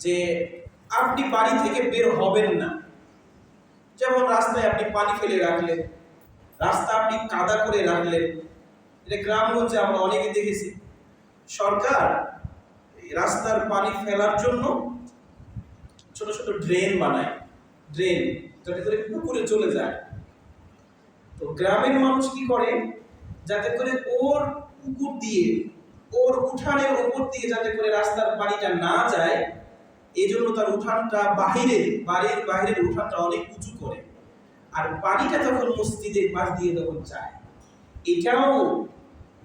যে আপনি বাড়ি থেকে বের হবেন না। যেমন রাস্তায় আপনি পানি ফেলে রাখলেন, রাস্তা আপনি কাদা করে রাখলেন। এটা গ্রামগঞ্জে আমরা অনেকে দেখেছি। সরকার রাস্তার পানি ফেলার জন্য ছোট ছোট ড্রেন বানায়, ড্রেন যাতে করে পুকুরে চলে যায়। তো গ্রামের মানুষ কি করে, যাতে করে ওর পুকুর দিয়ে, ওর উঠানের উপর দিয়ে যাতে করে রাস্তার পানিটা না যায়, এই জন্য তার উঠানটা বাড়ির বাইরের উঠানটা অনেক উঁচু করে, আর পানিটা তখন মসজিদের পাশ দিয়ে তখন যায়। এটাও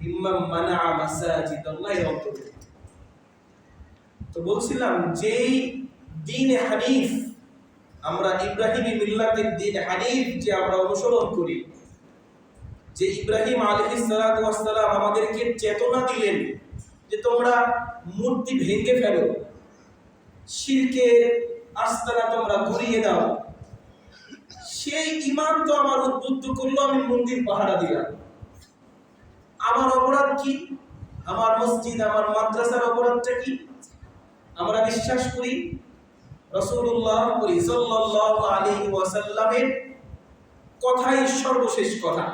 ইমাম মানা মাসাজিদাল্লাহির অন্তর্ভুক্ত। তো বলছিলাম, যেই দ্বীন হানিফ, আমরা ইব্রাহিমী মিল্লাতের দ্বীন হানিফ যে আমরা অনুসরণ করি, যে ইব্রাহিম আলাইহিস সালাতু ওয়াস সালাম আমাদেরকে চেতনা দিলেন যে তোমরা মূর্তি ভেঙে ফেলো, শিরকের আস্তানা তোমরা ঘুরিয়ে দাও, সেই ঈমান তো আমার উদ্বুদ্ধ করলো, আমি মন্দির পাহারা দিলাম। আমার অপরাধ কি? আমার মসজিদ, আমার মাদ্রাসার অপরাধটা কি? আমরা বিশ্বাস করি রাসূলুল্লাহ সাল্লাল্লাহু আলাইহি ওয়াসাল্লামের কথাই সর্বশেষ কথা,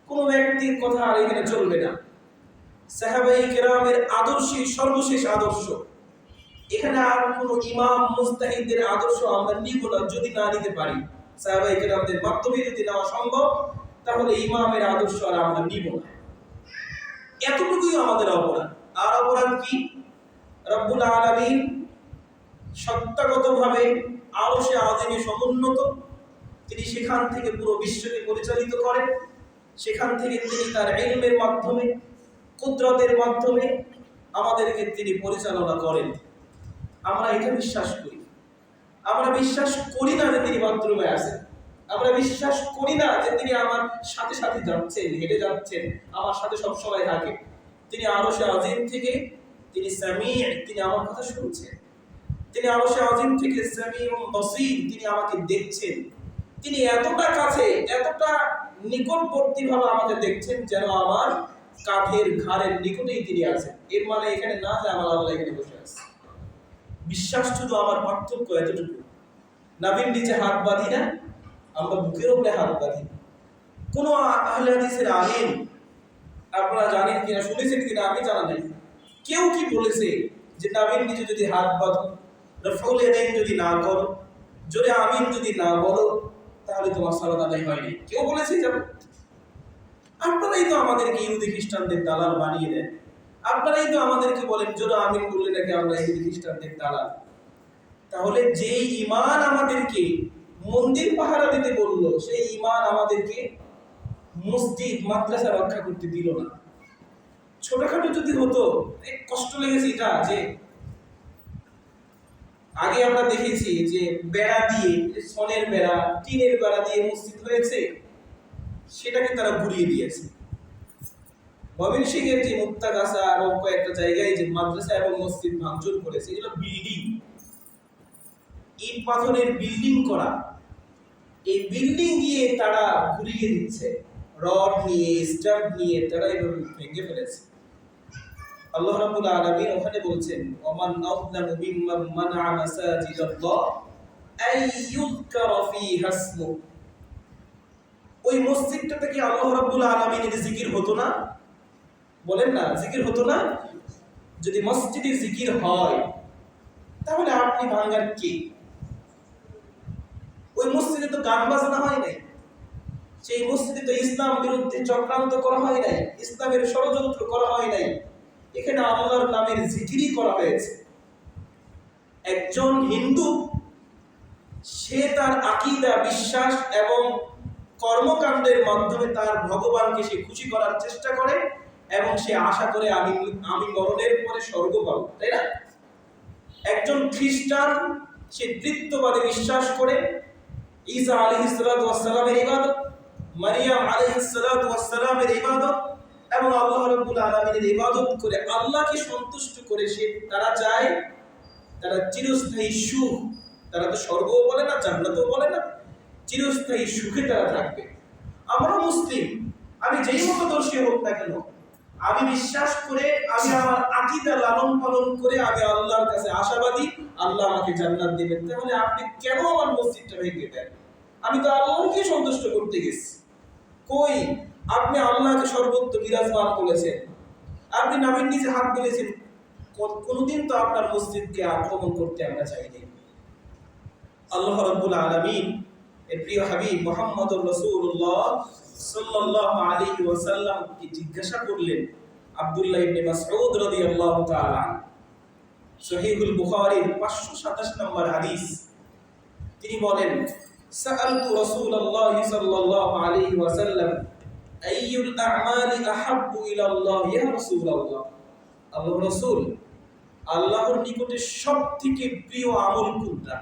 কোনো ব্যক্তির কথা আর এখানে চলবে না। সাহাবায়ে কেরামের আদর্শই সর্বশেষ আদর্শ। এখানে আর কোনো ইমাম মুজতাহিদের আদর্শ আমরা নিব না, যদি না নিতে পারি। সাহাবায়ে কেরামদের মাধ্যমে যদি নেওয়া সম্ভব, তাহলে ইমামের আদর্শ আর আমরা নিব না। এতটুকুই আমাদের অপরাধ। আর অপরাধ কি? রব্বুল আলামিন সত্তাগতভাবে আরশে আযিমে সমুন্নত, তিনি সেখান থেকে পুরো বিশ্বকে পরিচালিত করেন। সেখান থেকে তিনি তার ইলমের মাধ্যমে, কুদরতের মাধ্যমে আমাদেরকে তিনি পরিচালনা করেন। আমরা এটা বিশ্বাস করি। আমরা বিশ্বাস করি না যে তিনি বাথরুমে আছেন। আমরা বিশ্বাস করি না যে তিনি আমার সাথে সাথে যাচ্ছেন, হেঁটে যাচ্ছেন, আমার সাথে সব সময় থাকে। তিনি আরশে আযিম থেকে তিনি সামি', তিনি আমার কথা শুনছেন। তিনি আরশে আযিম থেকে সামিউন বাসীর, তিনি আমাকে দেখছেন। তিনি এতটা কাছে, এতটা নিকটবর্তীভাবে আমাকে দেখছেন, যেন আমার কাঁধের ঘাড়ের নিকটেই তিনি আছেন। এর মানে এখানে না যে আমার আল্লাহ এখানে বসে আছে। বিশ্বাস শুধু আমার পার্থক্য এতটুকু। নাভির নিচে হাত বাঁধি না, আমরা বুকের উপরে হাত বাঁধি। কোন আহলে হাদিসের আলিম, আপনারা জানেন কিনা, শুনেছেন কিনা আমি জানা নাই, কেউ কি বলেছে যে নাভির নিচে যদি হাত বাঁধো, রফউল ইয়াদাইন যদি না করো, জোরে আমিন যদি না বলো, তাহলে তোমার সালাত আদায় হয়নি? কেউ বলেছে যাব? আপনারাই তো আমাদেরকে ইহুদি খ্রিস্টানদের দালাল বানিয়ে দেন। আপনারাই তো আমাদেরকে বলেন জোরে আমিন বললে নাকি আমরা ইহুদি খ্রিস্টানদের দালাল। তাহলে যেই ঈমান আমাদেরকে মন্দির পাহারা দিতে বললো, সেই ঈমান আমাদেরকে মসজিদ মাদ্রাসা রক্ষা করতে দিল না। ছোটখাটো যদি হতো, কষ্ট লেগেছে এটা, যে আগে আমরা দেখেছি যে বেড়া দিয়ে, সনের বেড়া, টিনের বেড়া দিয়ে মসজিদ হয়েছে, সেটাকে তারা ঘুরিয়ে দিয়েছে। ময়মনসিংহের যে মুক্তাগাছা এবং কয়েকটা জায়গায় যে মাদ্রাসা এবং মসজিদ ভাঙচুর করেছে, এগুলো বিল্ডিং, ইট পাথরের বিল্ডিং করা, এই বিল্ডিং দিয়ে তারা ঘুরিয়ে দিচ্ছে, রড নিয়ে, স্টাড নিয়ে তারা এভাবে ভেঙে ফেলেছে। আল্লাহ রাব্বুল আলামিন ওখানে বলছেন, ওমান আযলামু মিম্মান মানা'a মাসাজিদাল্লাহ আই ইউযকারা ফীহা ইসমু। ওই মসজিদটাতে কি আল্লাহ রাব্বুল আলামিনের জিকির হতো না? বলেন না, জিকির হতো না? যদি মসজিদে জিকির হয়, তাহলে আপনি ভাঙার কি? ওই মসজিদে তো গান বাজনা হয় নাই, সেই মসজিদে তো ইসলাম বিরুদ্ধে চক্রান্ত করা হয় নাই, ইসলামের ষড়যন্ত্র করা হয় নাই। এখানে আল্লাহর নামের জিকিরই করা হয়েছে। একজন হিন্দু, সে তার আকীদা, বিশ্বাস এবং কর্মকাণ্ডের মাধ্যমে তার ভগবানকে সে খুশি করার চেষ্টা করে, এবং সে আশা করে আমি মরণের পরে স্বর্গ পাবো, তাই না? একজন খ্রিস্টান, সে তৃতীয়বাদে বিশ্বাস করে, ঈসা আলাইহিস সালাতু ওয়াস সালামের ইবাদত, মারিয়াম আলাইহিস সালাতু ওয়াস সালামের ইবাদত এবং আল্লাহ রাব্বুল আলামিনের ইবাদত করে আল্লাহকে সন্তুষ্ট করে তারা চায় তারা চিরস্থায়ী সুখ, তারা তো স্বর্গও বলে না, জান্নাতও বলে না, চিরস্থায়ী সুখে তারা থাকবে। আমরা মুসলিম, আমি যেই মতদর্শী হোক না কেন, আমি বিশ্বাস করে, আমি আমার আকীদা লালন পালন করে আমি আল্লাহর কাছে আশাবাদী আল্লাহ আমাকে জান্নাত দিবেন, তাহলে আপনি কেন আমার মসজিদটা ভেঙে দেন? আমি তো আল্লাহকে সন্তুষ্ট করতে গেছি। কই, আপনি আল্লাহকে সর্বত্র বিরাজমান করেছেন, আপনি নামের নিচে হাত দিয়েছেন, কোনদিন তো আপনার মসজিদকে আক্রমণ করতে আমরা চাইনি। আল্লাহ রাব্বুল আলামিন এর প্রিয় হাবিব মুহাম্মদুর রাসূলুল্লাহ সাল্লাল্লাহু আলাইহি ওয়াসাল্লামকে জিজ্ঞাসা করলেন, আব্দুল্লাহ ইবনে মাসউদ রাদিয়াল্লাহু তাআলা, সহিহুল বুখারীর 527 নম্বর হাদিস, তিনি বলেন, সাআলতু রাসূলুল্লাহ সাল্লাল্লাহু আলাইহি ওয়াসাল্লাম আইয়ুল আ'মালি আহাব্বু ইলাল্লাহ ইয়া রাসূলুল্লাহ, আল্লাহর রাসূল, আল্লাহর নিকটে সবথেকে প্রিয় আমল কোনটা?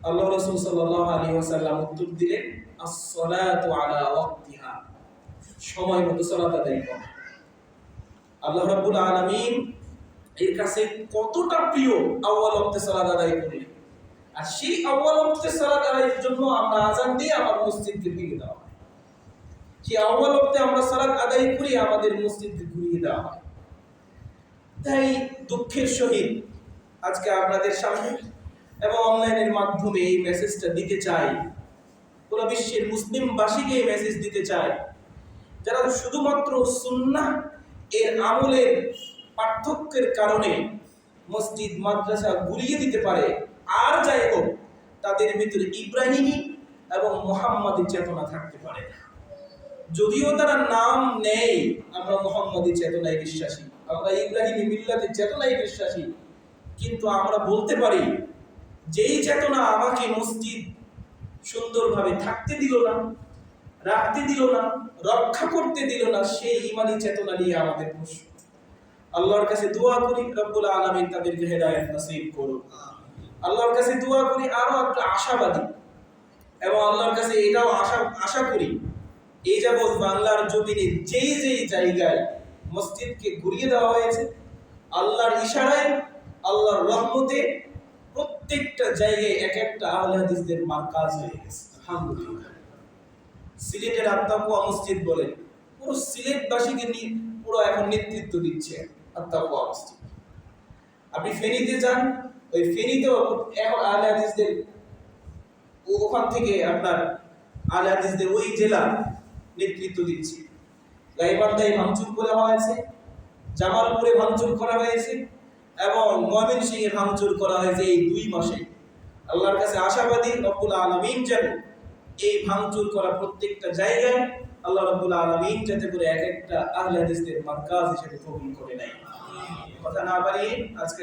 আল্লাহ রাসূল সাল্লাল্লাহু আলাইহি ওয়াসাল্লাম উত্তর দিলেন, আস-সালাতু আলা ওয়াক্তিহা, সময় মতো সালাত আদায় করা। আল্লাহ রাব্বুল আলামিন এর কাছে কতটা প্রিয় আউয়াল ওয়াক্তে সালাত আদায় করলে, আর সেই আউয়াল ওয়াক্তে সালাত আদায়ের জন্য আমরা আযান দিয়ে আমার মসজিদকে ভেঙে দেওয়া হয়, সেই আউয়াল ওয়াক্তে আমরা সালাত আদায় করি আমাদের মসজিদকে ঘুরিয়ে দেওয়া হয়। তাই দুঃখের সহিত আজকে আপনাদের সামনে এবং অনলাইনের মাধ্যমে এই মেসেজটা দিতে চাই, পুরো বিশ্বের মুসলিমবাসীকে এই মেসেজ দিতে চাই, যারা শুধুমাত্র সুন্নাহ এর আমলের পার্থক্যের কারণে মসজিদ মাদ্রাসা গুলিয়ে দিতে পারে, আর যাই হোক তাদের ভিতরে ইব্রাহিমী এবং মুহাম্মাদি চেতনা থাকতে পারে না। যদিও তারা নাম নেই, আমরা মুহাম্মাদি চেতনায় বিশ্বাসী, আমরা ইব্রাহিমী মিল্লাতের চেতনায় বিশ্বাসী, কিন্তু আমরা বলতে পারি যেই চেতনা আমাকে মসজিদ সুন্দরভাবে থাকতে দিল না, রাখতে দিল না, রক্ষা করতে দিল না, সেই ঈমানি চেতনা নিয়ে আমাদের প্রশ্ন। আল্লাহর কাছে দোয়া করি রব্বুল আলামিন তাদেরকে হেদায়েত নসিব করুন। আল্লাহর কাছে দোয়া করি আরো একটা আশাবাদী, এবং আল্লাহর কাছে এটাও আশা করি এই যাবৎ বাংলার জমিনে যেই যেই জায়গায় মসজিদকে ঘুরিয়ে দেওয়া হয়েছে, আল্লাহর ইশারায়, আল্লাহর রহমতে প্রত্যেকটা জায়গায় এক একটা আহলে হাদিসদের মারকাজ হয়ে গেছে। আলহামদুলিল্লাহ। সিলেটের আত্তাকুয়া মসজিদ বলেন, পুরো সিলেটবাসীকে নিয়ে পুরো এখন নেতৃত্ব দিচ্ছে আত্তাকুয়া মসজিদ। আপনি ফেনীতে যান, ওই ফেনীতেও এখন আহলে হাদিসদের, ওখান থেকে আপনার আহলে হাদিসদের ওই জেলা নেতৃত্ব দিচ্ছে। গাইবান্ধায় ভাঙচুর করা হয়েছে, জামালপুরে ভাঙচুর করা হয়েছে, এবং ময়মনসিংহে ভাঙচুর করা হয়েছে এই 2 মাসে। আল্লাহর কাছে আশাবাদী রব্বুল আলামিন যেন এই ভাঙচুর করা প্রত্যেকটা জায়গায় আল্লাহ রব্বুল আলামিন যাতে করে এক একটা আহলে হাদিসদের মারকাজ হিসেবে কবুল করে নেয়। কথা না বাড়িয়ে আজকে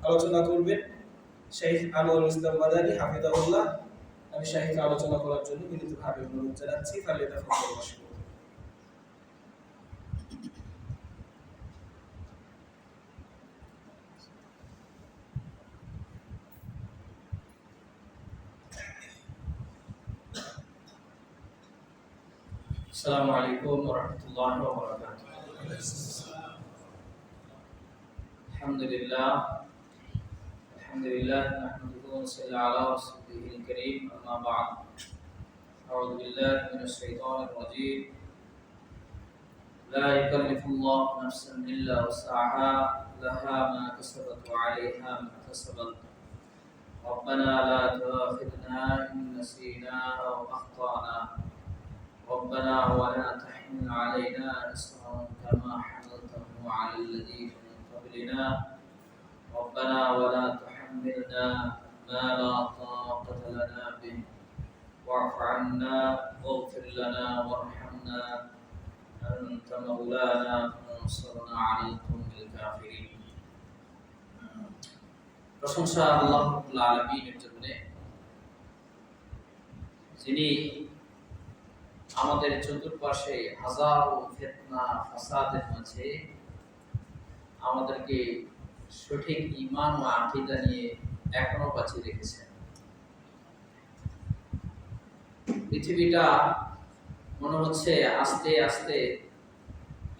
আলোচনা করবেন শাইখ আনোয়ারুল ইসলাম মাদানী হাফিজাহুল্লাহ। আমি শাইখকে আলোচনা করার জন্য বিনীতভাবে অনুরোধ জানাচ্ছি। السلام عليكم ورحمة الله وبركاته. الحمد لله نحمده ونصلي على رسوله الكريم، أما بعد. أعوذ بالله من الشيطان الرجيم. لا يكلف الله نفسا إلا وسعها، لها ما كسبت وعليها ما اكتسبت. ربنا لا تؤاخذنا إن نسينا أو أخطأنا، ربنا ولا تحمل علينا إصرا كما حملته على الذين من قبلنا، ربنا ولا تحملنا ما لا طاقة لنا به، واعف عنا واغفر لنا وارحمنا، أنت مولانا فانصرنا على القوم الكافرين. প্রশংসা আল্লাহ রাব্বুল আলামিনের জন্য, যিনি আমাদের চতুর্পাশে হাজারো ফিতনা ফাসাদের মাঝে আমাদেরকে সঠিক ঈমান ও আকীদা নিয়ে এখনো বাঁচিয়ে রেখেছেন। পৃথিবীটা মনে হচ্ছে আস্তে আস্তে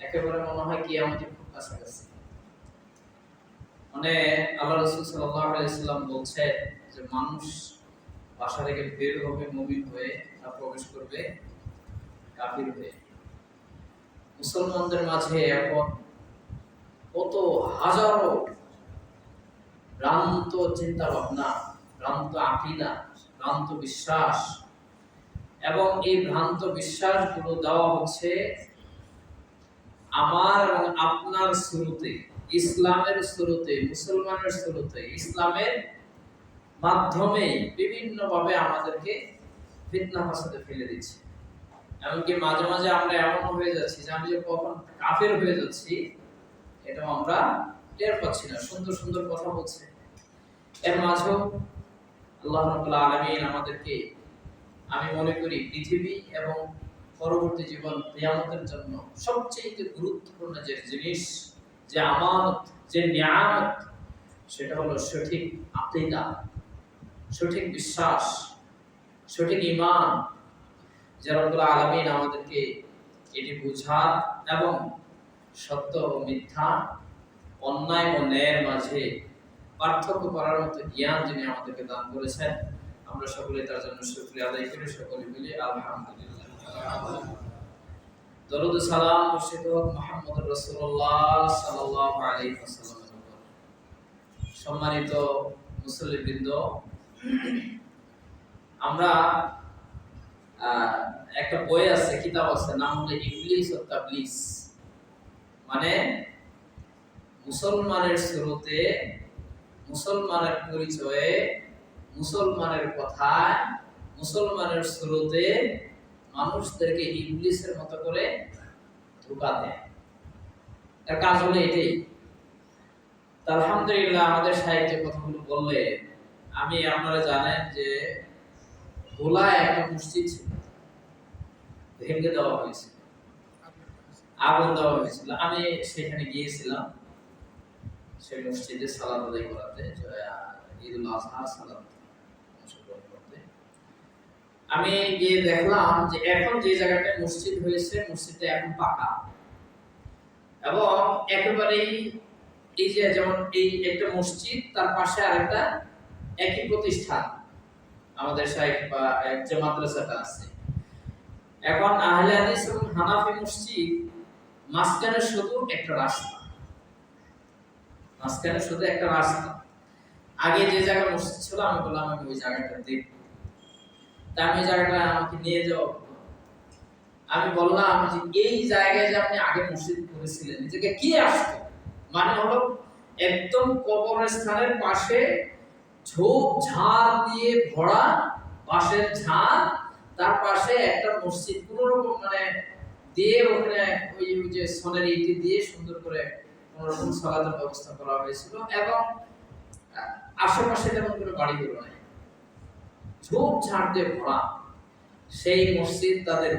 একেবারে মনে হয় কিয়ামতের খুব কাছাকাছি। মানে আল্লাহ রাসূল সাল্লাল্লাহু আলাইহি সাল্লাম বলছেন যে মানুষ বাসা থেকে বের হবে মুমিন হয়ে, আর প্রবেশ করবে কাফির হয়ে। মুসলমানদের মাঝে এখন কত হাজারো ভ্রান্ত চিন্তা ভাবনা, ভ্রান্ত আকীদা, ভ্রান্ত বিশ্বাস, এবং এই ভ্রান্ত বিশ্বাসগুলো দেওয়া হচ্ছে আমার এবং আপনার শুরুতে, ইসলামের শুরুতে, মুসলমানের শুরুতে, ইসলামের মাধ্যমে বিভিন্নভাবে আমাদেরকে ফিতনা ফাসাদে ফেলে দিচ্ছে। এমনকি মাঝে মাঝে আমরা এমন হয়ে যাচ্ছি যে আমি যে কখন কাফের হয়ে যাচ্ছি এটাও আমরা টের পাচ্ছি না। সুন্দর সুন্দর কথা বলছে, এর মাঝেও আল্লাহ রাব্বুল আলামিন আমাদেরকে, আমি মনে করি পৃথিবী এবং পরবর্তী জীবন কিয়ামতের জন্য সবচেয়ে গুরুত্বপূর্ণ যে জিনিস, যে আমানত, যে নিয়ামত, সেটা হলো সঠিক আকীদা, সঠিক বিশ্বাস, সঠিক ঈমান। যে রব্বুল আলামিন আমাদেরকে এটি বুঝার এবং সত্য ও মিথ্যা, অন্যায় ও ন্যায়ের মাঝে পার্থক্য করার মতো জ্ঞান যিনি আমাদেরকে দান করেছেন, আমরা সকলে তার জন্য শুকরিয়া আদায় করি। সকলে মিলে আলহামদুলিল্লাহ। দরুদ ও সালাম বর্ষিত হোক মুহাম্মদুর রাসূলুল্লাহ সাল্লাল্লাহু আলাইহি ওয়াসাল্লামের উপর। সম্মানিত মুসল্লিবৃন্দ, আমরা একটা বই আছে, কিতাব আছে, নাম হলো ইবলিস ও তাবলিস। মানে মুসলমানের শুরুতে, মুসলমানের পরিচয়ে, মুসলমানের কথায়, মুসলমানের শুরুতে মানুষদেরকে ইবলিসের মতো করে ধোঁকা দেয়। তার কাজ হলো এটাই। আলহামদুলিল্লাহ, আমাদের সাহিত্য কথাগুলো বললে, আমি, আপনারা জানেন যে ভোলায় একটা মসজিদ ছিল, ভেঙে দেওয়া হয়েছিল, আগুন দেওয়া হয়েছিল। আমি সেখানে গিয়েছিলাম সেই মসজিদে সালাত আদায় করাতে, ঈদুল আজহা সালাত অংশগ্রহণ করতে। আমি গিয়ে দেখলাম যে এখন যে জায়গাটায় মসজিদ হয়েছে, মসজিদটা এখন পাকা, এবং একেবারেই এই যে যেমন এই একটা মসজিদ, তার পাশে আরেকটা একই প্রতিষ্ঠান, আমাদের শাইখ বা যে মাদ্রাসাটা আছে। এখন আহলে হাদিস এবং হানাফি মসজিদ, মাঝখানে শুধু একটা রাস্তা, মাঝখানে শুধু একটা রাস্তা। আগে যে জায়গায় মসজিদ ছিল, আমি বললাম আমি ওই জায়গাটা দেখব। তা আমি জায়গাটা আমাকে নিয়ে যাও। আমি বললাম যে এই জায়গায় যে আপনি আগে মসজিদ করেছিলেন, এই জায়গায় কি আসতো? মানে হলো একদম কবরস্থানের পাশে ঝোপ ঝাড় দিয়ে ভরা বাঁশের ঝাড়, তার পাশে একটা মসজিদ কোন রকম মানে দিয়ে ওখানে ওই যে সোনার ইটি দিয়ে সুন্দর করে কোন রকম সালাতের ব্যবস্থা করা হয়েছিল, এবং আশেপাশে তেমন কোনো বাড়িঘর নাই, ঝোপ ঝাড় দিয়ে ভরা। সেই মসজিদ তাদের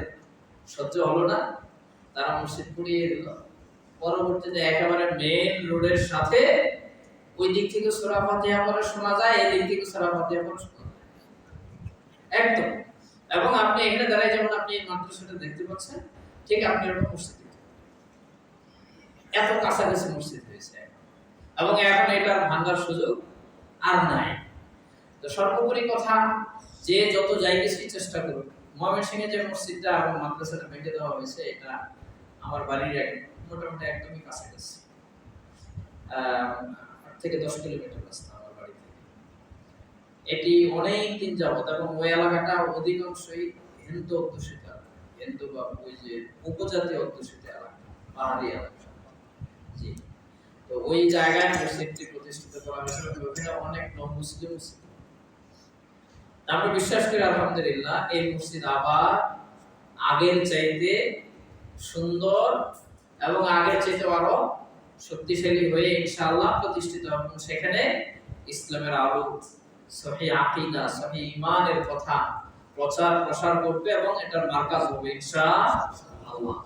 সহ্য হলো না, তারা মসজিদ পুড়িয়ে দিল। পরবর্তীতে একেবারে মেইন রোডের সাথে ওই দিক থেকে সূরা ফাতিহা পড়া শোনা যায়, এই দিক থেকে সূরা ফাতিহা পড়া শোনা যায় একদম। এবং আপনি এখানে দাঁড়ায় যেমন আপনি মাদ্রাসাটা দেখতে পাচ্ছেন, ঠিক আপনি ওরকম মসজিদ দেখতে পাচ্ছেন। এত কাছাকাছি মসজিদ হয়েছে, এবং এখন এটার ভাঙার সুযোগ আর নাই। তো সর্বোপরি কথা, যে যত যাই কিছুই চেষ্টা করুক, ময়মনসিংহে যে মসজিদটা এবং মাদ্রাসাটা ভেঙে দেওয়া হয়েছে, এটা আমার বাড়ির মোটামুটি একদমই কাছাকাছি, 8 থেকে 10 কিলোমিটার রাস্তা আমার বাড়ি থেকে। এটি অনেক দিন যাবত, এবং ওই এলাকাটা অধিকাংশই হিন্দু অধ্যুষিত, হিন্দু বা ওই যে উপজাতি অধ্যুষিত এলাকা, পাহাড়ি এলাকা। জি, তো ওই জায়গায় মসজিদটি প্রতিষ্ঠিত করা হয়েছিল, ওখানে অনেক নন মুসলিম ছিল। আমরা বিশ্বাস করি আলহামদুলিল্লাহ, এই মসজিদ আবার আগের চাইতে সুন্দর এবং আগের চাইতে আরো শক্তিশালী হয়ে ইনশাআল্লাহ প্রতিষ্ঠিত হবে, এবং সেখানে ইসলামের আলো, সহিহ আকীদা, সহিহ ঈমানের কথা প্রচার প্রসার করবে, এবং এটার মার্কাজ হবে ইনশাআল্লাহ।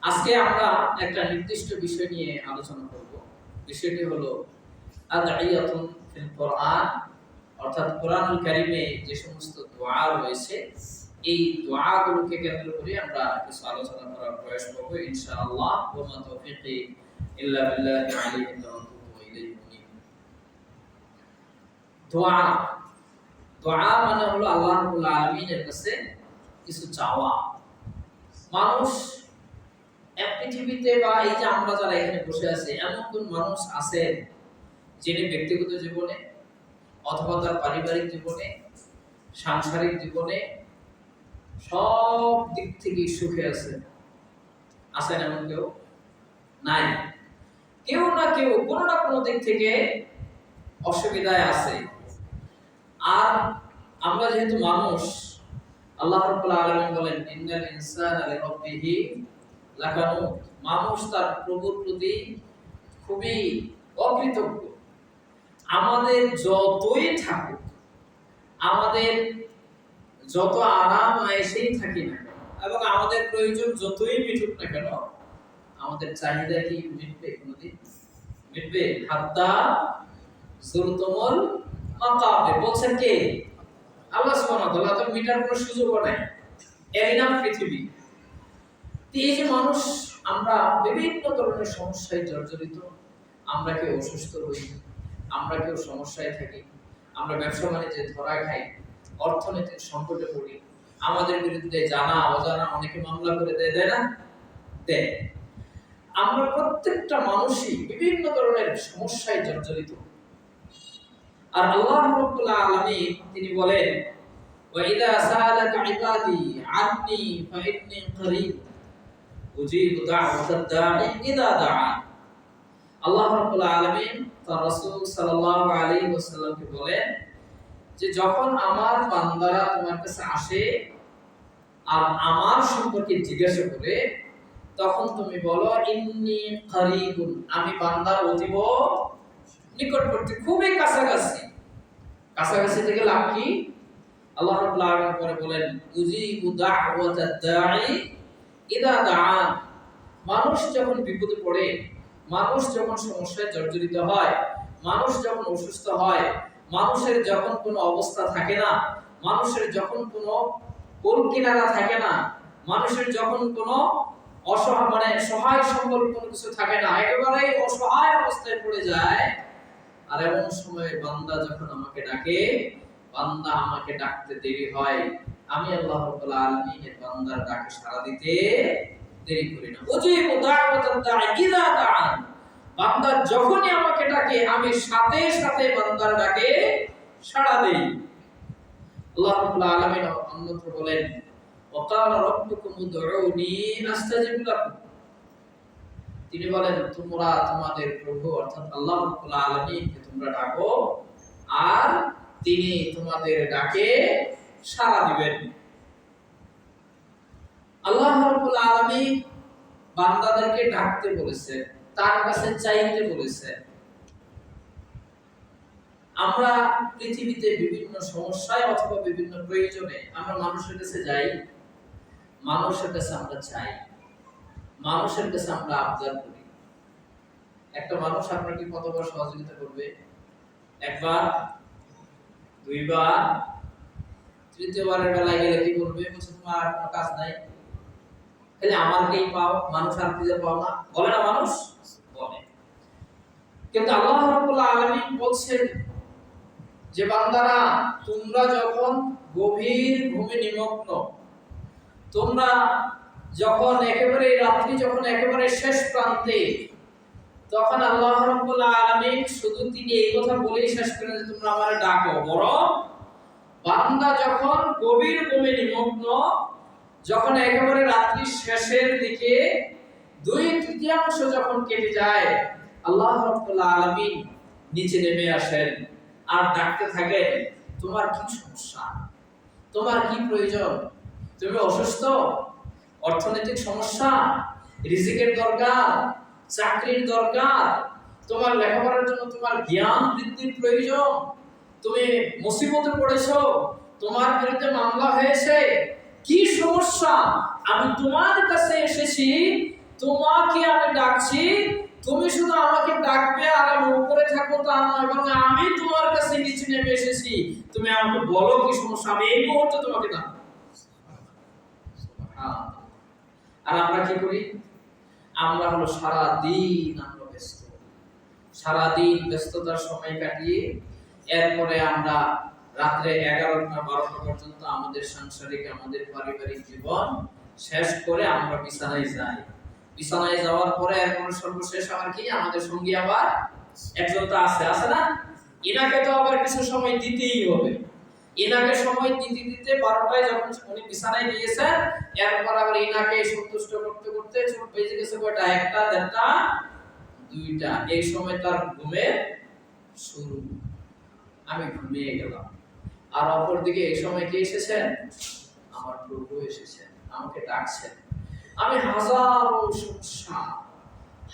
আজকে আমরা একটা নির্দিষ্ট বিষয় নিয়ে আলোচনা করব। বিষয়টি হলো আদঈয়াতুন ফিল কোরআন, অর্থাৎ কোরআনুল কারীমে যে সমস্ত দোয়া রয়েছে, এই দোয়াগুলোকে কেন্দ্র করে আমরা কিছু আলোচনা করার প্রয়াস করব ইনশাআল্লাহ। ওয়া মা তাওফীকি ইল্লা বিল্লাহি আলাইহি তাওয়াক্কালতু ওয়া ইলাইহি উনীব। দোয়া, দোয়া মানে হলো আল্লাহ রাব্বুল আলামিনের কাছে কিছু চাওয়া, মানুষ এক পৃথিবীতে বা এই যে আমরা যারা এখানে বসে আছি, এমন কোন মানুষ আছেন যিনি ব্যক্তিগত জীবনে অথবা তার পারিবারিক জীবনে, সাংসারিক জীবনে সব দিক থেকে সুখে আছে? আছেন এমন কেউ? নাই। কেউ না কেউ কোনো না কোনো দিক থেকে অসুবিধায় আছে। আর আমরা যেহেতু মানুষ, আল্লাহ রাব্বুল আলামিন বলেন ইন্নাল ইনসানা লিরাব্বিহি লাকানুত, মানুষ তার প্রভুর প্রতি খুবই অকৃতজ্ঞ। আমাদের যতই থাকুক, আমাদের যত আরাম আয়েশেই থাকি না কেন, এবং আমাদের প্রয়োজন যতই মিটুক না কেন, আমাদের চাহিদা কি মিটবে? কোনদিন মিটবে? হাত্তা যুরতুমুল মাকাবির বলছেন কে? আল্লাহ সুবহানাহু ওয়া তাআলা। তো মিটার কোনো সুযোগও নাই, এরই নাম পৃথিবী। এই যে মানুষ, আমরা বিভিন্ন ধরনের সমস্যায় জর্জরিত। আমরা কেউ অসুস্থ হই, আমরা কেউ সমস্যায় থাকি, আমরা ব্যবসা বাণিজ্যে ধরা খাই, অর্থনৈতিক সংকটে পড়ি, আমাদের বিরুদ্ধে জানা অজানা অনেকে মামলা করে দেয়, দেয় না? দেয়। আমরা প্রত্যেকটা মানুষই বিভিন্ন ধরনের সমস্যায় জর্জরিত। আর আল্লাহ রাব্বুল আলামিন তিনি বলেন ওয়া ইযা সাআলাকা ইবাদি আন্নী ফাইন্নী করিব উজিবু দাওয়াতাদ দাঈ ইযা দাআন। আল্লাহ রাব্বুল আলামিন তার রাসূল সাল্লাল্লাহু আলাইহি ওয়াসাল্লামকে বলেন যে যখন আমার বান্দারা তোমার কাছে আসে আর আমার সম্পর্কে জিজ্ঞাসা করে, তখন তুমি বলো ইন্নী করিবুন, আমি বান্দার অতীব নিকটবর্তী, খুবই কাছাকাছি। কাছাকাছি থেকে লাভ কি? আল্লাহ রাব্বুল আলামিন পরে বলেন উজিবু দাওয়াতাদ দাঈ ইযা দাআন। মানুষ যখন বিপদে পড়ে, মানুষ যখন সমস্যায় জর্জরিত হয়, মানুষ যখন অসুস্থ হয়, মানুষের যখন কোনো অবস্থা থাকে না, মানুষের যখন কোনো কোল কিনারা থাকে না, মানুষের যখন কোনো সহায় সম্বল কোনো কিছু থাকে না, একেবারেই অসহায় অবস্থায় পড়ে যায়, আর এমন সময় বান্দা যখন আমাকে ডাকে, বান্দা আমাকে ডাকতে দেরি হয়, আমি আল্লাহ রাব্বুল আলামিন এর বান্দার ডাকে সাড়া দিতে দেরি করি না। উজিবু দাওয়াতাদ দাঈ ইযা দাআন, বান্দা যখনই আমাকে ডাকে আমি সাথে সাথে বান্দার ডাকে সাড়া দেই। আল্লাহ রাব্বুল আলামিন অন্যত্র বলেন ওয়া ক্বালা রাব্বুকুম উদউনি আস্তাজিব লাকুম, তিনি বলেন তোমরা তোমাদের প্রভু অর্থাৎ আল্লাহ রাব্বুল আলামিনকে তোমরা ডাকো আর তিনি তোমাদের ডাকে সাড়া দিবেন। আল্লাহ রাব্বুল আলামিন বান্দাদেরকে ডাকতে বলেছেন, তার কাছে চাইতে বলেছেন। আমরা পৃথিবীতে বিভিন্ন সমস্যায় অথবা বিভিন্ন প্রয়োজনে আমরা মানুষের কাছে যাই, মানুষের কাছে আমরা চাই, মানুষের কাছে আমরা আবদার করি। একটা মানুষ আপনাকে কতবার সহযোগিতা করবে? একবার, দুইবার, তৃতীয়বারের বেলায় গেলে কি বলবে? বলছে তোমার আর কোনো কাজ নাই, তাহলে আমারকেই পাও, মানুষ আর খুঁজে পাও না, বলে না মানুষ? বলে। কিন্তু আল্লাহ রাব্বুল আলামিন বলছেন যে বান্দারা তোমরা যখন গভীর ঘুমে নিমগ্ন, তোমরা যখন একেবারে রাত্রি যখন একেবারে শেষ প্রান্তে, তখন আল্লাহ রাব্বুল আলামিন শুধু তিনি এই কথা বলেই শেষ করেন যে তোমরা আমারে ডাকো, বরং বান্দা যখন গভীর ঘুমে নিমগ্ন, যখন একেবারে রাত্রি শেষের দিকে 2/3 যখন কেটে যায়, আল্লাহ রাব্বুল আলামিন নিচে নেমে আসেন আর ডাকতে থাকেন তোমার কি সমস্যা, তোমার কি প্রয়োজন, তুমি অসুস্থ, অর্থনৈতিক সমস্যা, রিজিকের দরকার, চাকরির দরকার, তোমার লেখাপড়ার জন্য তোমার জ্ঞান বৃদ্ধির প্রয়োজন, তুমি মুসিবতে পড়েছো, তোমার বিরুদ্ধে মামলা হয়েছে, কি সমস্যা, আমি তোমার কাছে এসেছি, তোমাকে আমি ডাকছি, তুমি শুধু আমাকে ডাকবে আর আমি উপরে থাকবো তা নয়, এবং আমি তোমার কাছে নিচে নেমে এসেছি, তুমি আমাকে বলো কি সমস্যা, আমি এই মুহূর্তে তোমাকে ডাকবো। আর আমরা কি করি? আমরা হলো সারাদিন আমরা ব্যস্ত, সারাদিন ব্যস্ততার সময় কাটিয়ে এরপরে আমরা রাত্রে 11টা 12টা পর্যন্ত আমাদের সাংসারিক আমাদের পারিবারিক জীবন শেষ করে আমরা বিছানায় যাই। বিছানায় যাওয়ার পরে এরপর সর্বশেষ আমার কি আমাদের সঙ্গী আবার একজন তো আছে না? ইনাকে তো আবার কিছু সময় দিতেই হবে। ইনাকে সময় দিতে দিতে 12টায় যখন উনি বিছানায় গিয়েছেন, এরপর আবার ইনাকে সন্তুষ্ট করতে করতে চোখ বেজে গেছে কয়টা? 1টা, 1:30, 2টা। এই সময় তার ঘুমের শুরু। আমি ঘুমিয়ে গেলাম। আর অপরদিকে এই সময় কে এসেছেন? আমার প্রভু এসেছেন, আমাকে ডাকছেন। আমি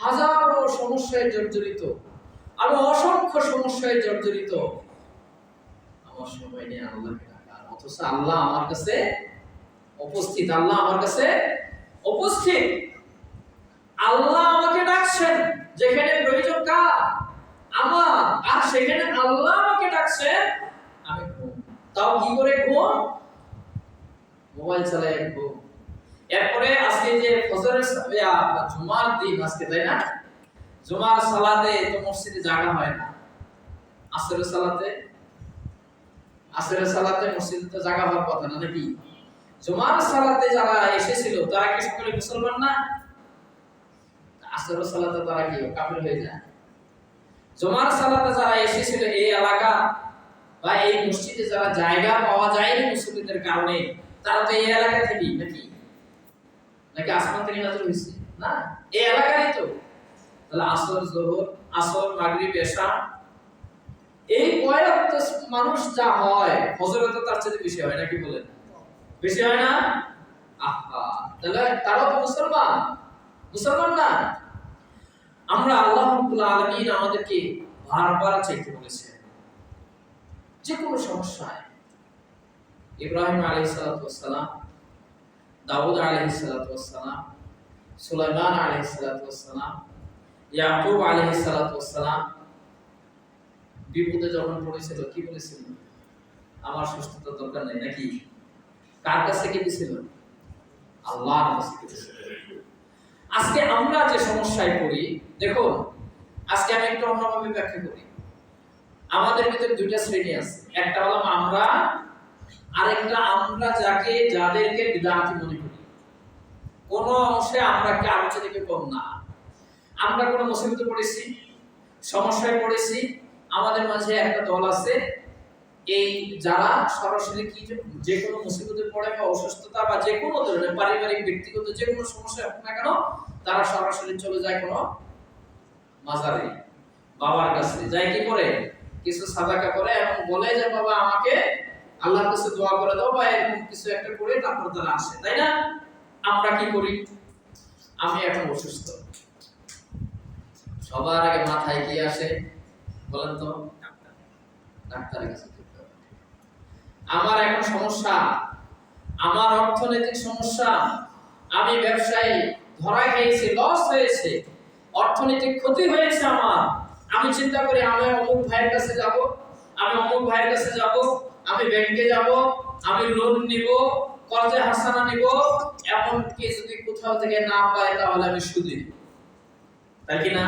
হাজারো সমস্যায় জর্জরিত, আমি অসংখ্য সমস্যায় জর্জরিত। আমার সময় নেই আল্লাহকে ডাকার, অথচ আল্লাহ আমার কাছে উপস্থিত। আল্লাহ আমার কাছে উপস্থিত। আল্লাহ আমাকে ডাকছেন যেখানে প্রয়োজন কার? আমার। আর সেখানে আল্লাহ আমাকে ডাকছেন, আমি ঘুম। তাও কি করে ঘুম? মোবাইল চালায় ঘুম। এরপরে আজকে যে ফজরের জুমার দিন আজকে, তাই না? জুমার সালাতে তো মসজিদে জাগা হয় না। আসরের সালাতে মসজিদে তো জাগা হওয়ার কথা না, নাকি? জুমার সালাতে যারা এসেছিল তারা কি সকলে মুসলমান না? আসরের সালাতে তারা কি কাফির হয়ে যায়? জুমার সালাতে যারা এসেছিল এই এলাকা বা এই মসজিদে যারা জায়গা পাওয়া যায়নি মুসলিমদের কারণে, তারা তো এই এলাকা থেকেই, নাকি আসমান থেকে নাযিল হয়েছে? না, এই এলাকারই তো। তাহলে আসর, যোহর, আসর, মাগরিব, এশা, এই কয়েক মানুষ যা হয়, ফজরে তো তার চেয়ে বেশি হয়, নাকি বলেন? বেশি হয় না? আহা, তাহলে তারাও তো মুসলমান না? আমরা আল্লাহ রাব্বুল আলামিন আমাদেরকে বারবার চাইতে বলেছে যে কোনো সমস্যায়। ইব্রাহিম আলাইহিস সালাতু ওয়াস সালাম, দাউদ আলাইহিস সালাতু ওয়াস সালাম, সুলাইমান আলাইহিস সালাতু ওয়াস সালাম, ইয়াকুব আলাইহিস সালাতু ওয়াস সালাম বিপদে যখন পড়েছিল কি বলেছিল? আমার সুস্থতার দরকার নেই, নাকি? কার কাছে গিয়েছিল? আল্লাহর কাছে গিয়েছিল। আজকে আমরা যে সমস্যায় পড়ি, দেখো আজকে আমি একটু অন্যভাবে ব্যাখ্যা করি। আমাদের ভিতরে দুইটা শ্রেণী আছে। একটা হলো আমরা, আরেকটা আমরা যাদেরকে বিদআতি মনে করি। কোন অংশে আমরা কি আলোচনা থেকে কম না। আমরা কোন মুসিবতে পড়েছি, সমস্যায় পড়েছি, আমাদের মাঝে একটা দল আছে এই যারা সরাসরি কি যে কোনো মুসিবতে পড়ে বা অসুস্থতা বা যে কোনো ধরনের পারিবারিক ব্যক্তিগত যে কোনো সমস্যা হোক না কেন, তারা সরাসরি চলে যায় কোনো মাজারে, বাবার কাছে যাই, কি করে? কিছু সাদাকা করে এবং বলে যে বাবা আমাকে আল্লাহর কাছে দোয়া করে দাও, বা এরকম কিছু একটা করে তারপর তারা আসে, তাই না? আমরা কি করি? আমি এখন অসুস্থ, সবার আগে মাথায় কি আসে বলেন তো? ডাক্তারের কাছে যেতে হবে। আমার এখন সমস্যা, আমার অর্থনৈতিক সমস্যা, আমি ব্যবসায়ী ধরা খেয়েছি, লস হয়েছে, অর্থনৈতিক ক্ষতি হয়েছে আমার। আমি চিন্তা করি আমি অমুক ভাইয়ের কাছে যাব, আমি ব্যাংকে যাব, আমি লোন নিব, কর্জে হাসানা নিব, এমনকি যদি কোথাও থেকে না পাই তাহলে আমি সুদে, তাই কি না?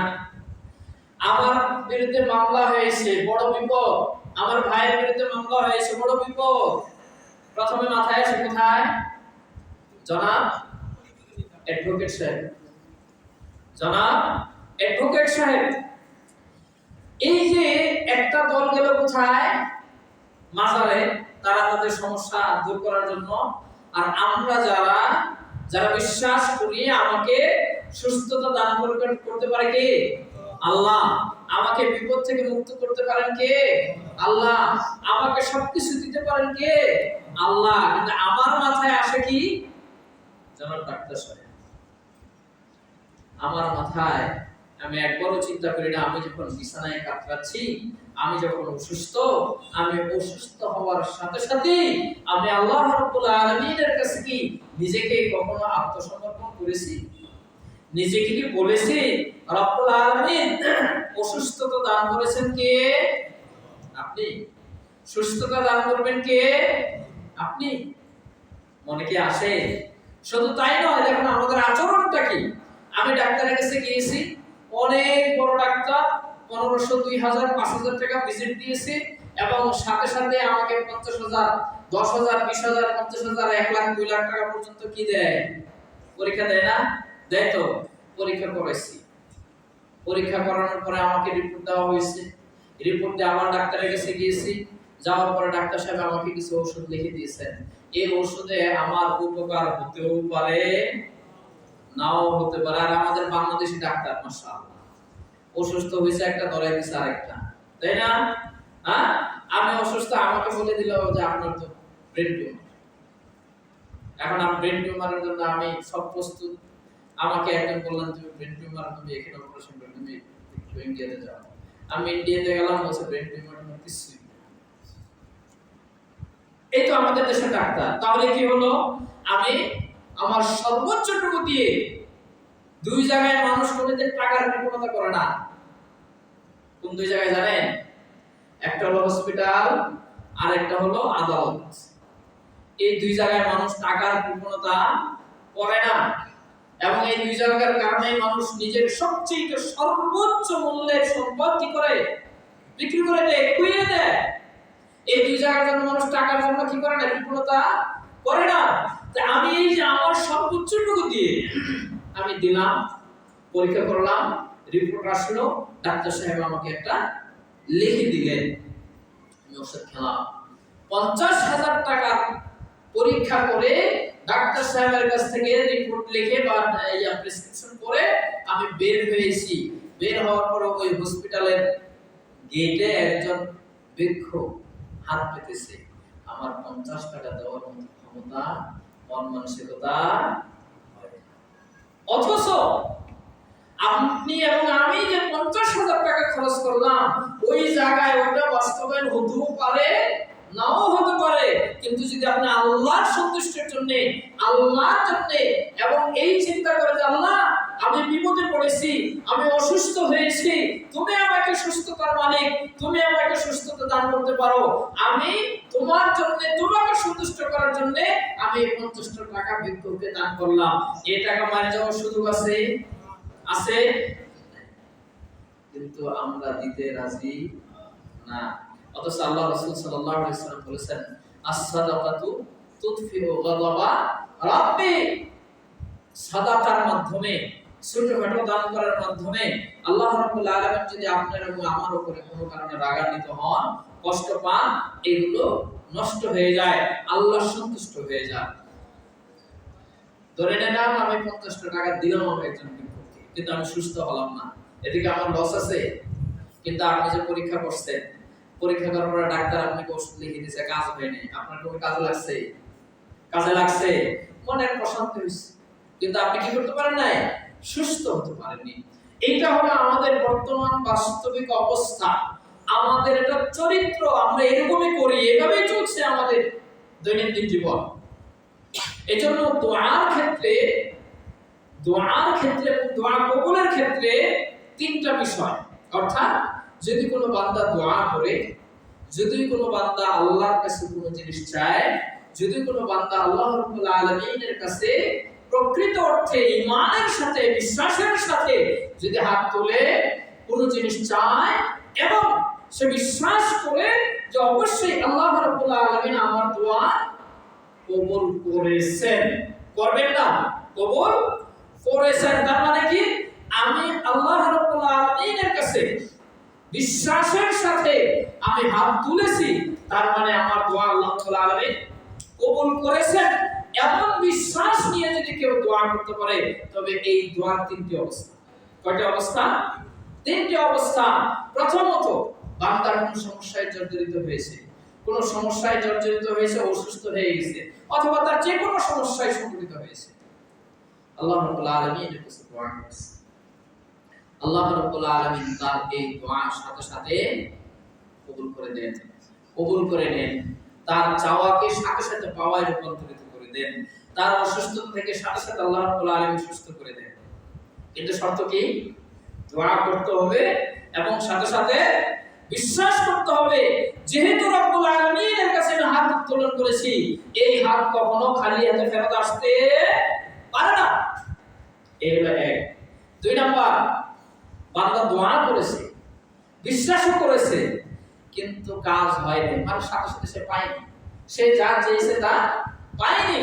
আমার বিরুদ্ধে মামলা হয়েছে, বড় বিপদ। আমার ভাইয়ের বিরুদ্ধে মামলা হয়েছে, বড় বিপদ। প্রথমে মাথায় আসে কোথায়? জনাব অ্যাডভোকেট সাহেব। এই যে একটা দল গেল কোথায়? মাজারে, তারা তাদের সমস্যা দূর করার জন্য। আর আমরা যারা বিশ্বাস করি আমাকে সুস্থতা দান করতে পারে কে? আল্লাহ। আমাকে বিপদ থেকে মুক্ত করতে পারেন কে? আল্লাহ। আমাকে সবকিছু দিতে পারেন কে? আল্লাহ। কিন্তু আমার মাথায় আসে কি? জনাব ডাক্তার সাহেব। আমার মাথায় আমি একবারও চিন্তা করি না আমি যখন বিছানায় কাতরাচ্ছি, আমি যখন অসুস্থ, আমি অসুস্থ হওয়ার সাথে সাথে আমি আল্লাহ রাব্বুল আলামিনের কাছে কি নিজেকে কখনো আত্মসমর্পণ করেছি? নিজেকে কি বলেছি রব্বুল আলামিন অসুস্থতা দান করেছেন কে? আপনি। সুস্থতা দান করবেন কে? আপনি। মনে কি আসে? শুধু তাই নয়, দেখুন আমাদের আচরণটা কি। আমি ডাক্তারের কাছে গিয়েছি, অনেক বড় ডাক্তার, 1500, 2000, 5000 টাকা ভিজিট দিয়েছি এবং সাথে সাথে আমাকে 50,000 10,000, 20,000, 50,000, 1 লাখ, 2 লাখ টাকা পর্যন্ত কি দেয়? পরীক্ষা দেয় না? দেয় তো। পরীক্ষা করেছি, পরীক্ষা করানোর পরে আমাকে রিপোর্ট দেওয়া হয়েছে। রিপোর্ট দিয়ে আবার ডাক্তারের কাছে গিয়েছি। যাওয়ার পরে ডাক্তার সাহেব আমাকে কিছু ওষুধ লিখে দিয়েছেন। এই ওষুধে আমার উপকার হতেও পারে, নাও হতে পারে। আর আমাদের বাংলাদেশি ডাক্তার মাশাআল্লাহ, অসুস্থ হয়েছে একটা ধরাই দিছে আরেকটা, তাই না? হ্যাঁ, আমি অসুস্থ, আমাকে বলে দিল যে আপনার তো ব্রেন টিউমার। এখন আমি ব্রেন টিউমারের জন্য আমি সব প্রস্তুত। আমাকে একজন বললেন তুমি ব্রেন টিউমার, তুমি এখানে অপারেশন করে তুমি একটু ইন্ডিয়াতে যাও। আমি ইন্ডিয়াতে গেলাম, বলছে ব্রেন টিউমার কিছু। এই তো আমাদের দেশের ডাক্তার। তাহলে কি হলো? আমি আমার সর্বোচ্চটুকু দিয়ে দুই জায়গায় মানুষ কোনোদিন টাকার কৃপণতা করে না। কোন দুই জায়গায় জানেন? একটা হলো হসপিটাল, আর একটা হলো আদালত। এই দুই জায়গায় মানুষ টাকার কৃপণতা করে না, এবং এই দুই জায়গার কারণে মানুষ নিজের সবচেয়ে সর্বোচ্চ মূল্যের সম্পদ কি করে? বিক্রি করে দেয়, কুইয়ে দেয়। এই দুই জায়গার জন্য মানুষ টাকার জন্য কি করে না? কৃপণতা করে না। আমি এই যে আমার সর্বোচ্চটুকু দিয়ে আমি দিলাম, পরীক্ষা করলাম, রিপোর্ট আসলো, ডাক্তার সাহেব আমাকে একটা লিখে দিলেন, আমি ওষুধ খেলাম। 50,000 টাকা পরীক্ষা করে ডাক্তার সাহেবের কাছ থেকে রিপোর্ট লিখে বা প্রেসক্রিপশন করে আমি বের হয়েছি। বের হওয়ার পর ওই হসপিটালের গেটে একজন ভিক্ষুক হাত পেতেছে। আমার 50 টাকা দেওয়ার মতো ক্ষমতা, মন মানসিকতা। অথচ আপনি এবং আমি যে 50,000 টাকা খরচ করলাম, ওই জায়গায় ওটা বাস্তবায়ন হতেও পারে, নাও হতে পারে। কিন্তু যদি আপনি আল্লাহর সন্তুষ্টির জন্য, আল্লাহর জন্য, এবং এই চিন্তা করে যে আল্লাহ আমি বিপদে পড়েছি, আমি অসুস্থ হয়েছি, তুমি আমাকে সুস্থতার মালিক, তুমি আমাকে সুস্থতা দান করতে পারো, আমি তোমার জন্য, তোমাকে সন্তুষ্ট করার জন্য আমি 50 টাকা ভিক্ষুককে দান করলাম। এই টাকা মারা যাওয়ার সুযোগ আছে? আছে? কিন্তু আমরা দিতে রাজি না। অথচ আল্লাহ রাসূল সাল্লাল্লাহু আলাইহি ওয়াসাল্লাম বলেছেন, আস-সাদাকাতু তুতফিউ গাদাবা রাব্বি। সাদাকার মাধ্যমে, ছোটখাটো দান করার মাধ্যমে আল্লাহ রাব্বুল আলামিন যদি আপনার এবং আমার উপরে কোনো কারণে রাগান্বিত হন, কষ্ট পান, এগুলো নষ্ট হয়ে যায়, আল্লাহ সন্তুষ্ট হয়ে যায়। ধরে নিলাম আমি 50 টাকা দিলাম আমি একজন ভিক্ষুককে, কিন্তু আমি সুস্থ হলাম না, এদিকে আমার লস আছে। কিন্তু আপনি যে পরীক্ষা করছেন, পরীক্ষা করার পরে ডাক্তার আপনাকে ওষুধ লিখে দিয়েছে, কাজ হয়নি, আপনার কোনো কাজে লাগছে? কাজে লাগছে, মনের প্রশান্তি হয়েছে, কিন্তু আপনি কি করতে পারেন নাই? সুস্থ হতে পারেননি। এইটা হলো আমাদের বর্তমান বাস্তবিক অবস্থা, আমাদের এটা চরিত্র। আমরা এরকমই করি, এভাবেই চলছে আমাদের দৈনন্দিন জীবন। এজন্য দোয়ার ক্ষেত্রে এবং দোয়া কবুলের ক্ষেত্রে তিনটা বিষয়। অর্থাৎ যদি কোনো বান্দা দোয়া করে, যদি কোনো বান্দা আল্লাহর কাছে কোনো জিনিস চায়, যদি কোনো বান্দা আল্লাহ রাব্বুল আলামিনের কাছে প্রকৃত অর্থে ঈমানের সাথে, বিশ্বাসের সাথে যদি হাত তোলে, কোনো জিনিস চায় এবং সে বিশ্বাস করে যে অবশ্যই আল্লাহ রাব্বুল আলামিন আমার দোয়া কবুল করেছেন, করবেন না, কবুল করেছেন, তার মানে কি? আমি আল্লাহ রাব্বুল আলামিনের কাছে বিশ্বাসের সাথে আমি হাত তুলেছি, তার মানে আমার দোয়া আল্লাহ রাব্বুল আলামিন কবুল করেছেন। এমন বিশ্বাস নিয়ে যদি কেউ দোয়া করতে পারে, তবে এই দোয়ার তিনটি অবস্থা। কয়টা অবস্থা? তিনটি অবস্থা। প্রথমত, বান্দা কোন সমস্যায় জর্জরিত হয়েছে, কোন সমস্যায় জর্জরিত হয়েছে, অসুস্থ হয়ে গেছে, অথবা তার যে কোনো সমস্যায় সংঘটিত হয়েছে, আল্লাহ রাব্বুল আলামিনের কাছে দোয়া করছে, আল্লাহ রাব্বুল আলামিন তার এই দোয়ার সাথে সাথে কবুল করে দেন, কবুল করে নেন। তার চাওয়াকে সাথে সাথে পাওয়ায় রূপান্তরিত করে দেন। তার অসুস্থতা থেকে সাথে সাথে আল্লাহ রাব্বুল আলামিন সুস্থ করে দেন। কিন্তু শর্ত কি? দোয়া করতে হবে এবং সাথে সাথে বিশ্বাস করতে হবে, যেহেতু রব্বুল আলামিনের কাছে আমি হাত উত্তোলন করেছি, এই হাত কখনো খালি হাতে ফেরত আসতে পারে না। এই হলো এক। 2 নাম্বার, বান্দা দোয়া করেছে, বিশ্বাসও করেছে, কিন্তু কাজ হয়নি, মানে সাথে সাথে সে পায়নি, সে যা চেয়েছে তা পায়নি।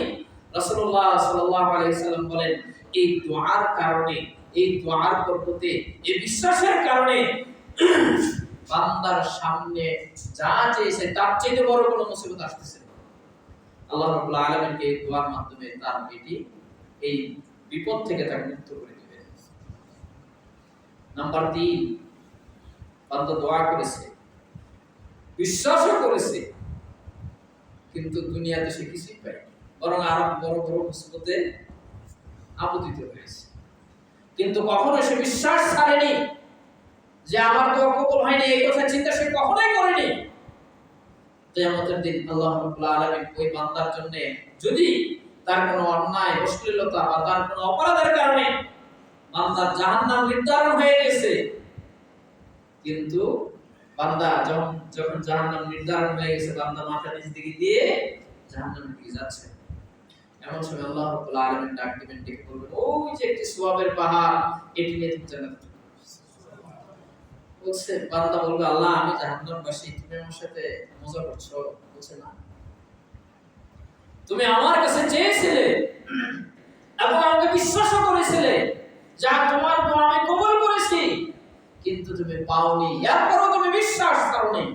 রাসূলুল্লাহ সাল্লাল্লাহু আলাইহি সাল্লাম বলেন, এই দুআর কারণে, এই দুআর বরকতে, এই বিশ্বাসের কারণে বান্দার সামনে যা চেয়েছে তার চেয়ে বড় কোনো মুসিবত আসতেছে না। আল্লাহ রাব্বুল আলামিনকে এই দোয়ার মাধ্যমে তার এটি এই বিপদ থেকে তাকে মুক্ত করে দিবে। নাম্বার 3, বান্দা দোয়া করেছে, বিশ্বাসও করেছে, কিন্তু দুনিয়াতে সে কিছুই পায়নি, বরং আরো বড় বড় মুসিবতে আপতিত হয়েছে। কিন্তু কখনো সে বিশ্বাস ছাড়েনি যে আমার দোয়া কবুল হয়নি, এই কথা চিন্তা সে কখনোই করেনি। কিয়ামতের দিন আল্লাহ রাব্বুল আলামিন ওই বান্দার জন্য যদি তার কোনো অন্যায়, অশ্লীলতা বা তার কোনো অপরাধের কারণে বান্দার জাহান্নাম নির্ধারণ হয়ে গেছে, কিন্তু বান্দা যখন জাহান্নাম নির্ধারণ হয়ে গেছে, বান্দা মাথা নিচ দিকে দিয়ে জাহান্নামের দিকে যাচ্ছে, এমন সময় আল্লাহ রাব্বুল আলামিন ডাক দিবেন, ডেকে বলবেন, ওই যে একটি সওয়াবের পাহাড়, এটি নিয়ে তুমি জান্নাতে বলছে। বান্দা বলবে, আল্লাহ আমি জাহান্নামবাসী, তুমি আমার সাথে মজা করছো? বলছে, না, তুমি আমার কাছে চেয়েছিলে এবং আমাকে বিশ্বাসও করেছিলে, যা তোমার দোয়া আমি কবুল করেছি, কিন্তু তুমি পাওনি, এরপরও তুমি বিশ্বাস করোনি।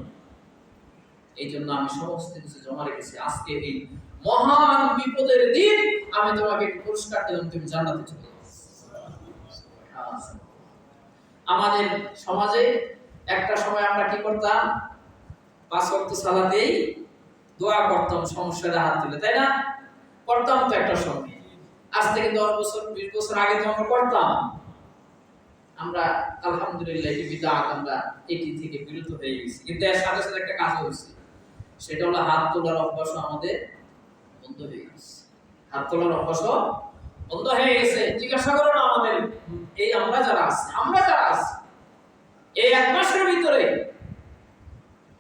এই জন্য আমি সমস্ত কিছু জমা রেখেছি, আজকে এই মহান বিপদের দিন আমি তোমাকে একটু পুরস্কার দিলাম, তুমি জান্নাতে চলে যাও। আমাদের সমাজে একটা সময় আমরা কি করতাম? 5 ওয়াক্ত সালাতেই দোয়া করতাম সমস্যার হাত তুলে, তাই না? করতাম তো একটা সময়। আজ থেকে 10 বছর 20 বছর আগে তো আমরা করতাম। আমরা আলহামদুলিল্লাহ এই বিদআত আমরা এটি থেকে বিরত হয়ে গেছি, কিন্তু এর সাথে সাথে একটা কাজ হয়েছে, সেটা হলো হাত তোলার অভ্যাস আমাদের বন্ধ হয়ে গেছে। হাত তোলার অভ্যাস বন্ধ হয়ে গেছে। জিজ্ঞাসা করো না আমাদের এই আমরা যারা আছি এই 1 মাসের ভিতরে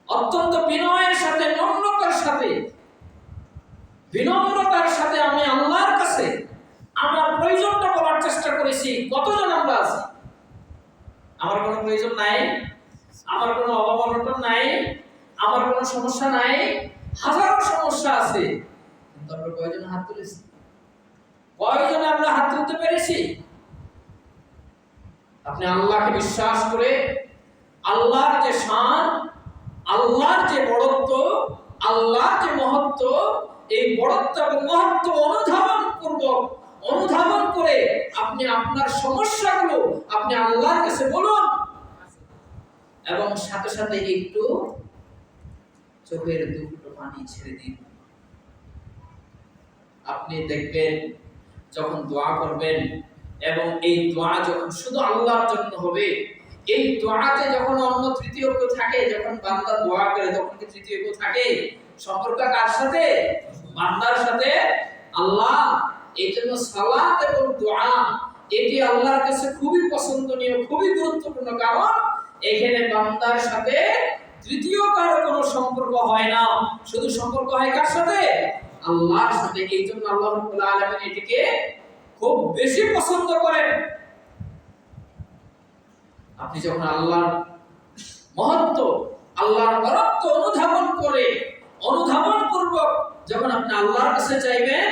অত্যন্ত বিনয়ের সাথে, বিনম্রতার সাথে আমি আল্লাহর কাছে আমার প্রয়োজনটা বলার চেষ্টা করেছি। কতজন আমরা আছি? আমার কোনো প্রয়োজন নাই, আমার কোনো অভাব অনটন নাই, আমার কোনো সমস্যা নাই, হাজারো সমস্যা আছে, কিন্তু আমরা কয়জন হাত তুলেছি? কয়জন আমরা হাত তুলতে পেরেছি? আপনি আল্লাহকে বিশ্বাস করে আল্লাহর যে শান, আল্লাহর যে বড়ত্ব, আল্লাহর যে মহত্ব, এই বড়ত্ব এবং মহত্ব অনুধাবন করে আপনি আপনার সমস্যাগুলো আপনি আল্লাহর কাছে বলুন, এবং সাথে সাথে একটু চোখের দুটো পানি ছেড়ে দিন। আপনি দেখবেন যখন দোয়া করবেন এবং এই দোয়া যখন শুধু আল্লাহর জন্য হবে, এই দোয়াতে যখন অন্য তৃতীয় কেউ থাকে, যখন বান্দা দোয়া করে তখন কি তৃতীয় কেউ থাকে? সম্পর্ক কার সাথে? বান্দার সাথে। আল্লাহ। এই জন্য সালাত এবং দোয়া এটি আল্লাহর কাছে খুবই পছন্দনীয়, খুবই গুরুত্বপূর্ণ, কারণ এখানে বান্দার সাথে তৃতীয় কারো কোনো সম্পর্ক হয় না, শুধু সম্পর্ক হয় কার সাথে? আল্লাহর সাথে। এই জন্য আল্লাহ রাব্বুল আলামিন এটিকে খুব বেশি পছন্দ করেন। আপনি যখন আল্লাহর মহত্ব, আল্লাহর বরত্ব অনুধাবন পূর্বক যখন আপনি আল্লাহর কাছে চাইবেন,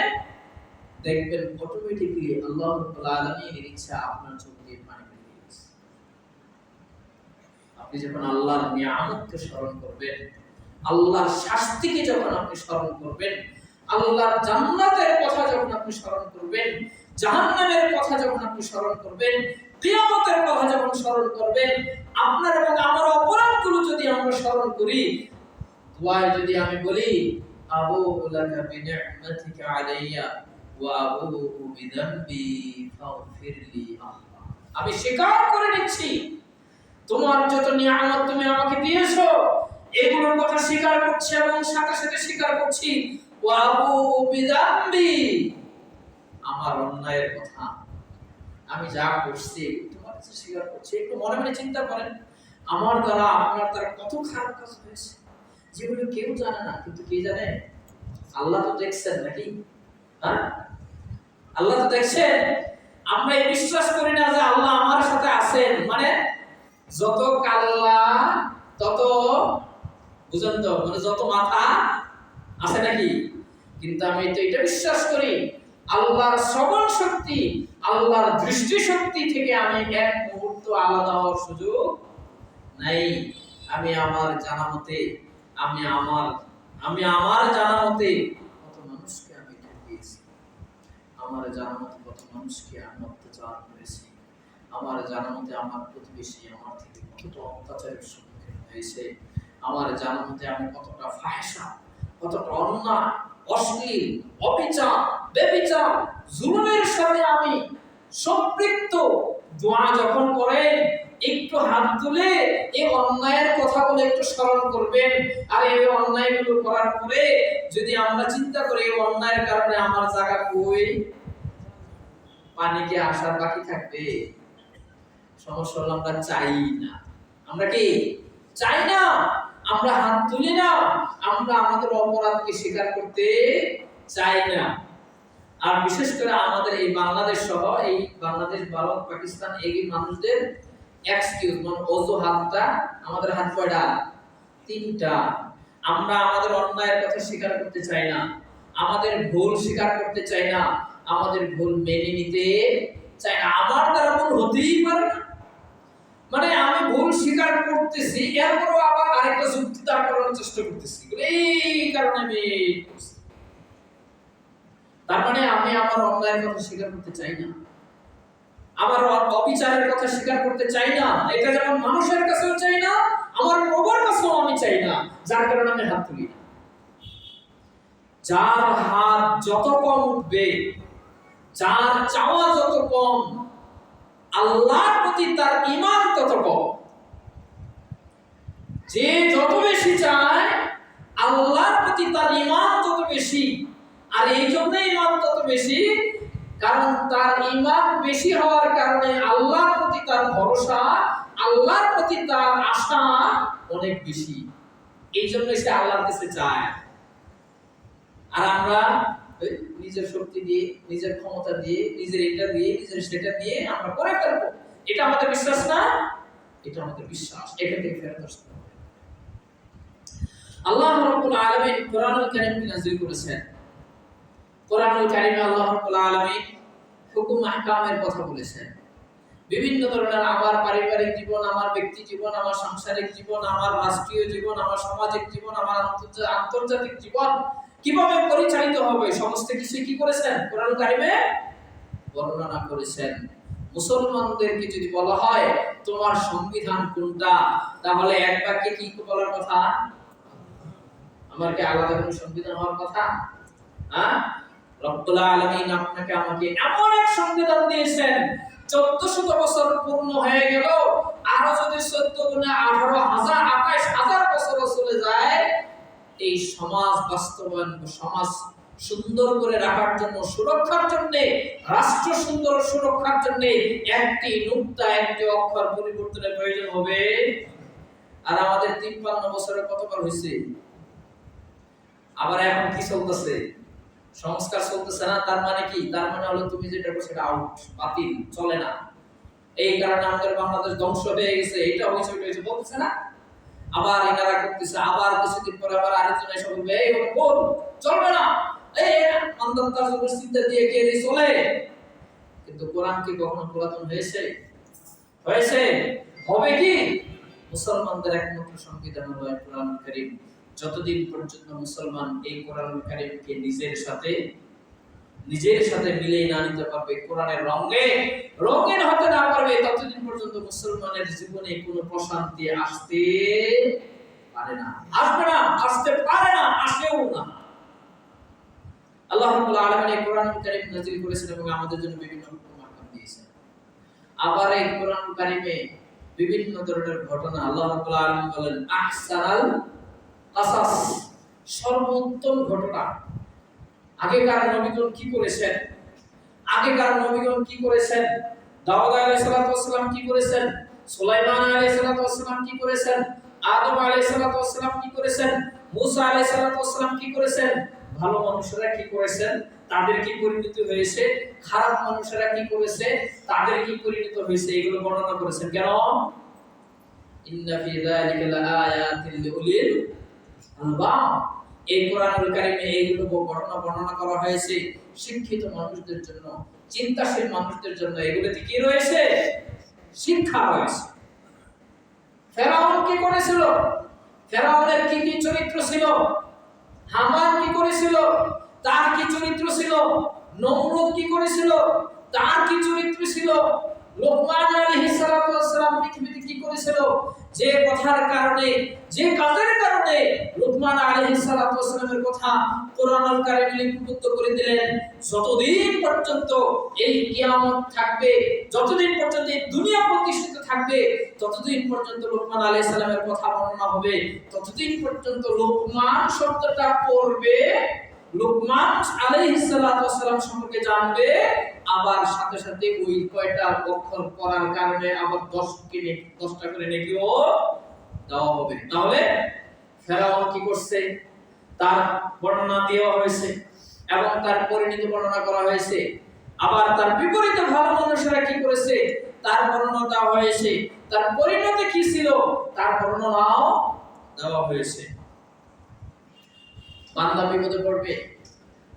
দেখবেন অটোমেটিক্যালি আল্লাহ রাব্বুল আলামিনের ইচ্ছা আপনার চোখ দিয়ে পানি বেরিয়ে গেছে। আপনি যখন আল্লাহর নিয়ামতকে স্মরণ করবেন, আল্লাহর শাস্তিকে যখন আপনি স্মরণ করবেন, আল্লাহর জান্নাতের কথা যখন আপনি স্মরণ করবেন, জাহান্নামের কথা যখন আপনি স্মরণ করবেন, কিয়ামতের কথা যখন স্মরণ করবেন, আপনার এবং আমার অপরাধগুলো যদি আমরা স্মরণ করি, দোয়ায় যদি আমি বলি আবুউ লাকা বিনি'মাতিকা আলাইয়া ওয়া আবুউ বিযানবি ফাগফিরলি, আল্লাহ আমি স্বীকার করে নিচ্ছি তোমার যত নিয়ামত তুমি আমাকে দিয়েছো, এগুলোর কথা স্বীকার করছি এবং সাথে সাথে স্বীকার করছি ওয়া আবুউ বিযানবি, আমার অন্যায়ের কথা, আমি যা করছি তোমার কাছে স্বীকার করছি। একটু মনে মনে চিন্তা করেন, আমার দ্বারা আপনার দ্বারা কত খারাপ কাজ হয়েছে যেগুলো কেউ জানে না, কিন্তু কে জানে? আল্লাহ তো দেখছেন নাকি? হ্যাঁ, আল্লাহ তো দেখছেন। আমরা এই বিশ্বাস করি না যে আল্লাহ আমার সাথে আছেন, মানে যত কাল্লা তত বুঝেন তো, মানে যত মাথা আছে নাকি? কিন্তু আমি তো এটা বিশ্বাস করি, আল্লাহর শ্রবণ শক্তি, আল্লাহর দৃষ্টি শক্তি থেকে আমি এক মুহূর্ত আলাদা হওয়ার সুযোগ নাই। আমি আমার জানা মতে, আমি আমার জানা মতে কত মানুষকে আমি ঠকিয়েছি, আমার জানা মতে কত মানুষকে আমি অত্যাচার করেছি, আমার জানা মতে আমার প্রতিবেশী আমার থেকে কতটা অত্যাচারের সম্মুখীন হয়েছে, আমার জানা মতে আমি কতটা ফাহিশা, কতটা অন্যায়, অশ্লীল, অবিচার, বেবিচার, জুলুমের সাথে আমি সম্পৃক্ত। দোয়া যখন করেন একটু হাত তুলে এই অন্যায়ের কথাগুলো একটু স্মরণ করবেন। আর এই অন্যায়গুলো করার পরে যদি আমরা চিন্তা করি এই অন্যায়ের কারণে আমার জায়গা কই, পানি কি আসার বাকি থাকবে? সমস্যা হলো আমরা চাই না। আমরা কি চাই না? আমরা হাত তুলি না, আমরা আমাদের অপরাধকে স্বীকার করতে চাই না। আর বিশেষ করে আমাদের এই বাংলাদেশ সহ এই বাংলাদেশ, ভারত, পাকিস্তান এই মানুষদের এক্সকিউজ মানে অজুহাতটা, আমাদের হাত কয়টা? তিনটা। আমরা আমাদের অন্যায়ের কথা স্বীকার করতে চাই না, আমাদের ভুল স্বীকার করতে চাই না, আমাদের ভুল মেনে নিতে চাই না। আমার দ্বারা ভুল হতেই পারে না, মানে আমি ভুল স্বীকার করতেছি, এরপরও আবার আরেকটা যুক্তি দাঁড় করানোর চেষ্টা করতেছি, এই কারণে আমি তার মানে আমি আমার অন্যায়ের কথা স্বীকার করতে চাই না, আমার অবিচারের কথা স্বীকার করতে চাই না। এটা যেমন মানুষের কাছেও চাই না, আমার প্রভুর কাছেও আমি চাই না, যার কারণে আমি হাত তুলি না। যার হাত যত কম উঠবে, যার চাওয়া যত কম, আল্লাহর প্রতি তার ঈমান তত কম। যে যত বেশি চায় আল্লাহর প্রতি তার ঈমান তত বেশি। আর এই জন্য ঈমান তত বেশি কারণ তার ঈমান বেশি হওয়ার কারণে আল্লাহর প্রতি তার ভরসা, আল্লাহর প্রতি তার আশা অনেক বেশি। এই জন্য সে আল্লাহর কাছে চায়। আর আমরা নিজের শক্তি দিয়ে, নিজের ক্ষমতা দিয়ে, নিজের এটা দিয়ে, নিজের সেটা দিয়ে আমরা করে ফেলবো। এটা আমাদের বিশ্বাস না, এটা আমাদের বিশ্বাস। এখান থেকে ফেরত আসতে হবে। আল্লাহ রাব্বুল আলামিন কোরআনুল কারীম নাযিল করেছেন। কোরআনুল কারীমে আল্লাহ রাব্বুল আলামিন হুকুম আহকামের কথা বলেছেন। বিভিন্ন ধরনের আমার পারিবারিক জীবন, আমার ব্যক্তি জীবন, আমার সাংসারিক জীবন, আমার রাষ্ট্রীয় জীবন, আমার সামাজিক জীবন, আমার আন্তর্জাতিক জীবন কিভাবে পরিচালিত হবে সমস্ত কিছু কি করেছেন? কোরআন কারীমে বর্ণনা করেছেন। মুসলমানদেরকে যদি বলা হয় তোমার সংবিধান কোনটা, তাহলে এক বাক্যে কি বলার কথা? আমার কি আলাদা কোনো সংবিধান হওয়ার কথা? হ্যাঁ, রব্বুল আলামিন আপনাকে আমাকে এমন এক সংবিধান দিয়েছেন, 1400 বছর পূর্ণ হয়ে গেল, আরো যদি 14 গুণে 18,000 28,000 বছর চলে যায়, এই সমাজ বাস্তবায়ন, সমাজ সুন্দর করে রাখার জন্য, সুরক্ষার জন্য, রাষ্ট্র সুন্দর সুরক্ষার জন্য একটি নুক্তা, একটি অক্ষর পরিবর্তনের প্রয়োজন হবে। আর আমাদের 53 বছরে কতবার হয়েছে? আবার এখন কি চলতেছে? সংস্কার চলতেছে না। তার মানে কি? তার মানে হলো তুমি যেটা করছো সেটা আউট, বাতিল, চলে না। এই কারণে আমাদের বাংলাদেশ ধ্বংস হয়ে গেছে, এটা হয়েছে ওইটা হয়েছে বলতেছে না। আবার এনারা করতেছে, আবার কিছুদিন পরে আবার আরেকজন এসে বলবে এই হলো কোন চলবে না, এই আন্দোলনকার চিন্তা দিয়ে কে চলে। কিন্তু কোরআন কি কখনো পুরাতন হয়েছে? হয়েছে? হবে কি? মুসলমানদের একমাত্র সংবিধান হলো কোরআনুল কারীম। যতদিন পর্যন্ত মুসলমান এই কোরআনুল কারীমকে নিজের সাথে মিলিয়ে না নিতে পারবে, কোরআনের রঙিন হতে না পারবে, ততদিন পর্যন্ত মুসলমানের জীবনে কোনো প্রশান্তি আসতে পারে না, আসবে না, আসতে পারে না, আসেও না। আল্লাহ রাব্বুল আলামিন এই কোরআনুল কারীম নাযিল করেছেন এবং আমাদের জন্য বিভিন্ন হুকুম আহকাম দিয়েছেন। আবার এই কোরআনুল কারীমে বিভিন্ন ধরনের ঘটনা আল্লাহ রাব্বুল আলামিন বলেন আহসানাল কাসাস, সর্বোত্তম ঘটনা। আগেকার নবীগণ কি করেছেন, দাউদ আলাইহিস সালাম কি করেছেন, সুলাইমান আলাইহিস সালাম কি করেছেন, আদম আলাইহিস সালাম কি করেছেন, মুসা আলাইহিস সালাম কি করেছেন, ভালো মানুষেরা কি করেছেন, তাদের কি পরিণতি হয়েছে, খারাপ মানুষেরা কি করেছে, তাদের কি পরিণতি হয়েছে, এগুলো বর্ণনা করেছেন। কেন? ইন্না ফি যালিকা লাআয়াতিন লিউলিল আলবাব, এই কোরআনুল কারীমে এইগুলো ঘটনা বর্ণনা করা হয়েছে শিক্ষিত মানুষদের জন্য, চিন্তাশীল মানুষদের জন্য। এগুলোতে কি রয়েছে? শিক্ষা রয়েছে। ফেরাউন কি করেছিল? ফেরাউনের কি কি চরিত্র ছিল? হামান কি করেছিল? তার কি চরিত্র ছিল? নমরুদ কি করেছিল? তার কি চরিত্র ছিল? লোকমান আলাইহিস সালাতু ওয়াস সালাম পৃথিবীতে কি করেছিল? যে কথার কারণে, যে কাজের কারণে লোকমান আলাইহিস সালাতু ওয়াস সালামের কথা কোরআনুল কারীমে লিপিবদ্ধ করে দিলেন, যতদিন পর্যন্ত এই কিয়ামত থাকবে, যতদিন পর্যন্ত এই দুনিয়া প্রতিষ্ঠিত থাকবে, ততদিন পর্যন্ত লোকমান আলাইহিস সালামের কথা বর্ণনা হবে, ততদিন পর্যন্ত লোকমান শব্দটা পড়বে, লোকমান আলাইহিস সালাতু ওয়াস সালাম সম্পর্কে জানবে, আবার সাথে সাথে ওই কয়টা অক্ষর পড়ার কারণে আবার 10টা করে নেকিও দেওয়া হবে। তাহলে ফেরাউন কি করছে তার বর্ণনা দেওয়া হয়েছে এবং তার পরিণতি বর্ণনা করা হয়েছে। আবার তার বিপরীতে ভালো মানুষেরা কি করেছে তার বর্ণনা দেওয়া হয়েছে। তার পরিণতি কি ছিল তার বর্ণনাও দেওয়া হয়েছে। বান্দা বিপদে পড়বে,